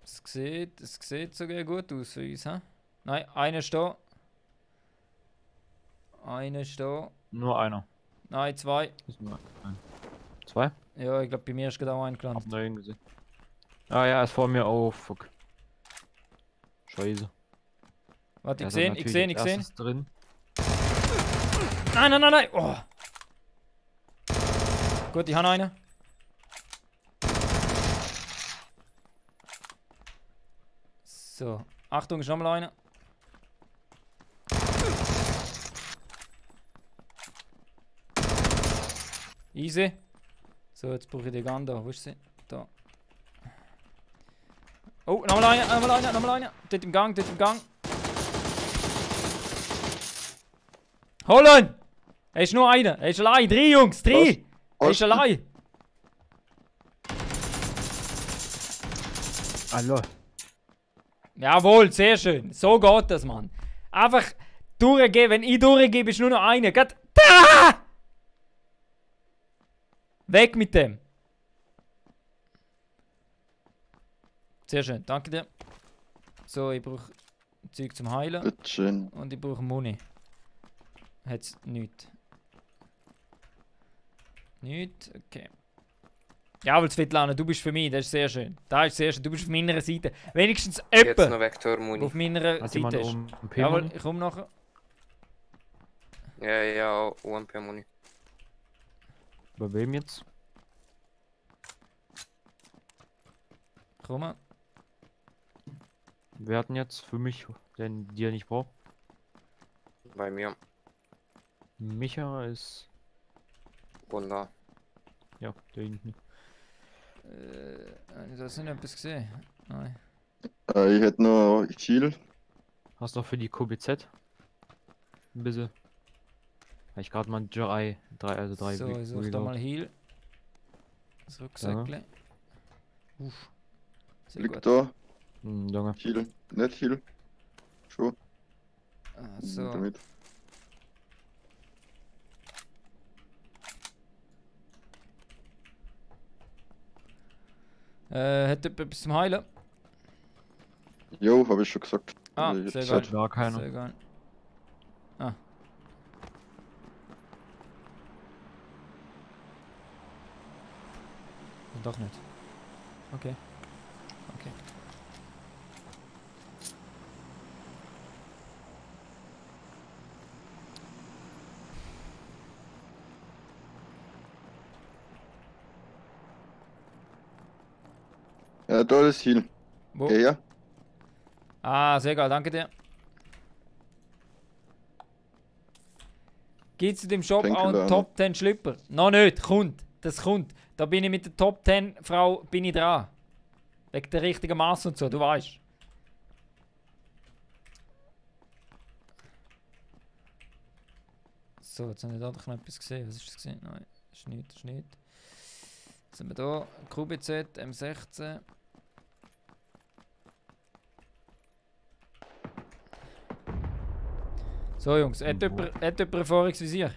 Es sieht sogar gut aus für uns, hä? Nein, einer ist da. Einer ist da. Nur einer. Nein, 2. Ist nur ein. 2? Ja, ich glaube, bei mir ist gerade auch ein gelandet. Hab noch einen gesehen. Ah ja, ist vor mir. Oh, fuck. Scheiße. Warte, Der ich ist sehe, natürlich ich sehe, als ich sehe. erstes drin. Nein, nein, nein, nein! Oh. Gut, ich habe einen. So, Achtung, ist nochmal einer. Easy. So, jetzt brauche ich die Gun da. Wo ist sie? Da. Oh, nochmal einer, nochmal einer, nochmal einer. Dort im Gang, dort im Gang. Holen! Er ist nur einer. Er ist allein. 3 Jungs, 3! Er ist allein. Hallo. Jawohl, sehr schön. So geht das, Mann. Einfach durchgehen. Wenn ich durchgehe, ist nur noch einer. Geht da! Weg mit dem. Sehr schön, danke dir. So, ich brauche Zeug zum Heilen. Bitteschön. Und ich brauche Muni. Hat's nichts. Nichts, okay. Jawohl, Svetlana, du bist für mich, das ist sehr schön. Das ist sehr schön, du bist auf meiner Seite. Wenigstens Jetzt noch jemand, Vektor-Muni. der auf meiner Hat jemand Seite ist. UMP Jawohl, Muni? ich komme nachher. Ja, UMP-Muni. Bei wem jetzt? Komm. Wer hat denn jetzt für mich, den die er nicht braucht? Bei mir. Micha ist. Und da. Ja, der hinten. Du hast nicht etwas gesehen? Nein. Ich hätte noch Heal. Hast du noch für die QBZ? Ein bisschen. Habe ich gerade mal drei So, ich suche da mal Heal. Das Rucksäckchen. Uff. Sehr Liegt gut. da. Junge. Heal. Nicht Heal. Schon. So. Damit. Hat jemand etwas zum Heilen? Jo, habe ich schon gesagt. Ah, Ich sehr gesagt. geil. Gar keiner. Sehr geil. Ah. Doch nicht. Okay. Okay. Ja, da ist Heal. Wo? Geh her. Ah, sehr geil, danke dir. Gibt es in dem Shop auch einen Painkiller, Top 10 Schlipper? Noch nicht, kommt. Das kommt. Da bin ich mit der Top 10 Frau bin ich dran. Wegen der richtigen Maß und so, du weißt. So, jetzt habe ich da doch noch etwas gesehen. Was ist das gesehen? Nein, das ist nicht, das ist nicht. Jetzt haben wir hier QBZ, M16. So Jungs, hat jemand ein Erfahrungsvisier?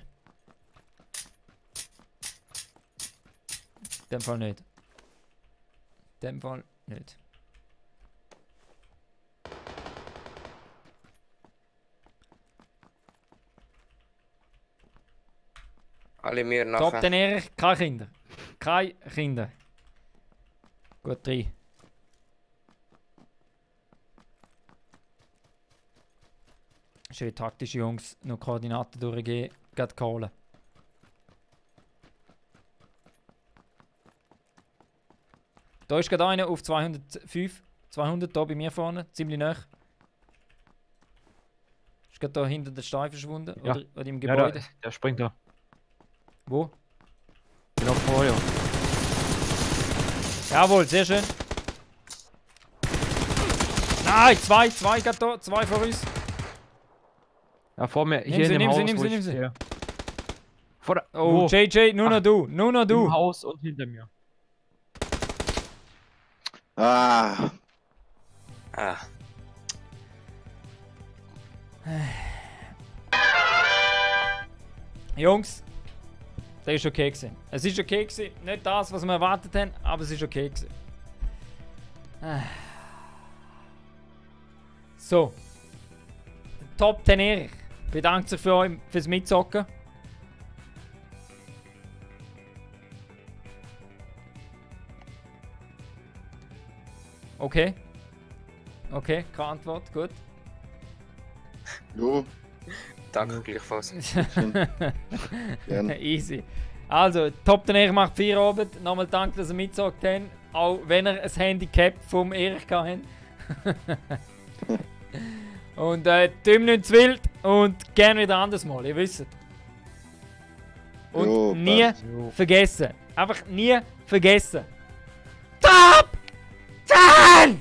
In dem Fall nicht. In dem Fall nicht. Alle mir Top nachher. den Erich, keine Kinder. Keine Kinder. Gut, 3. Schön taktische Jungs, noch Koordinaten durchgehen, gerade callen. Da ist gerade einer auf 205, 200 da bei mir vorne, ziemlich nah. Ist gerade da hinter der Stein verschwunden, Ja. oder im Ja, Gebäude. der springt da. Wo? Genau vor, ja. Jawohl, sehr schön. Nein, zwei gerade da, zwei vor uns. Ja, vor mir. Nimm Hier sie, in dem nimm sie, Haus, nimm wo sie, ich nimm sie. stehe. Vor der, Oh, wo? JJ, nur noch Ach, du, nur noch Im du. Haus und hinter mir. Ah, Ah, Jungs, das ist okay gewesen. Es ist okay gewesen. Nicht das, was wir erwartet haben, aber es ist okay gewesen. So. Der Top 10 Erich bedankt sich für euch fürs Mitzocken. Okay. Okay, keine Antwort, gut. jo. danke gleichfalls. Gern. Easy. Also, Top 10 Erich macht Feierabend. Nochmal danke, dass ihr mitgezockt habt. Auch wenn ihr ein Handicap vom Erich habt. Und Tim nicht zu wild und gerne wieder anders mal, ihr wisst. Und Jo, nie passt. vergessen. Einfach nie vergessen. Top 10!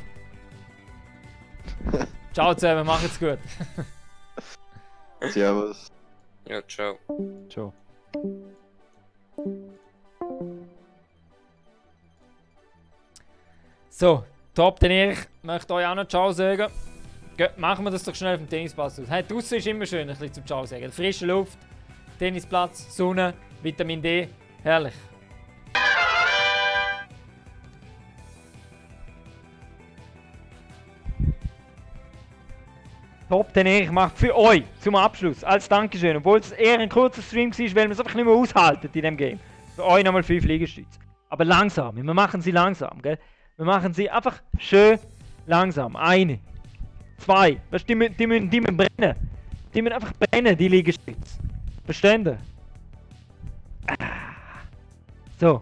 Ciao zusammen, macht's gut. Servus. Ja, ciao. Ciao. So, Top 10 Erich möchte euch auch noch Ciao sagen. Machen wir das doch schnell auf dem Tennisplatz aus. Hey, draussen ist immer schön, ein bisschen zum Ciao sagen. Frische Luft, Tennisplatz, Sonne, Vitamin D, herrlich. Top 10 Erich macht für euch zum Abschluss als Dankeschön, obwohl es eher ein kurzer Stream war, weil wir es einfach nicht mehr aushalten in dem Game. Für euch nochmal 5 Liegestütze. Aber langsam, wir machen sie langsam, gell? Wir machen sie einfach schön langsam. 1, 2, weißt du, die müssen brennen. Die müssen einfach brennen, die Liegestütze. Verstehen ihr? So.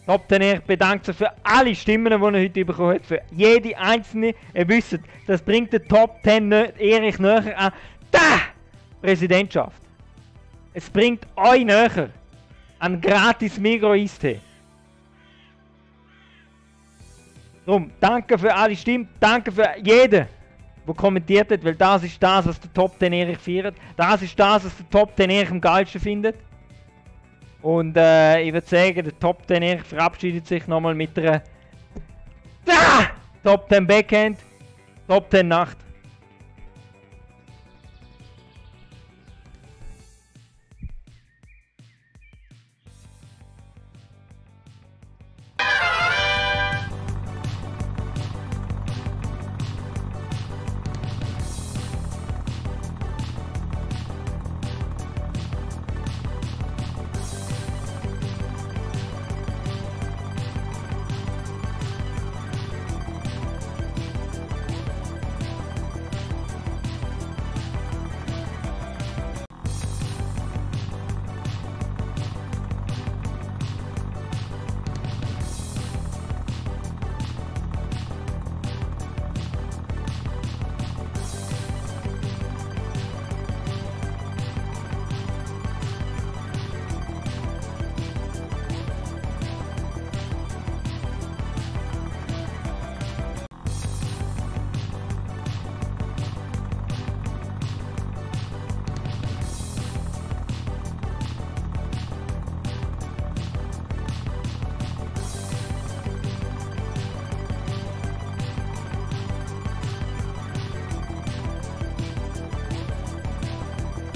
Top 10 Erich bedankt sich für alle Stimmen, die er heute bekommen hat. Für jede einzelne. Ihr wisst, das bringt den Top 10 Erich näher an die Präsidentschaft. Es bringt euch näher an gratis Migros-Eistee. Darum, danke für alle Stimmen, danke für jeden, der kommentiert hat, weil das ist das, was der Top 10 Erich feiert. Das ist das, was der Top 10 Erich am geilsten findet. Und ich würde sagen, der Top 10 Erich verabschiedet sich nochmal mit einer Top 10 Backhand, Top 10 Nacht.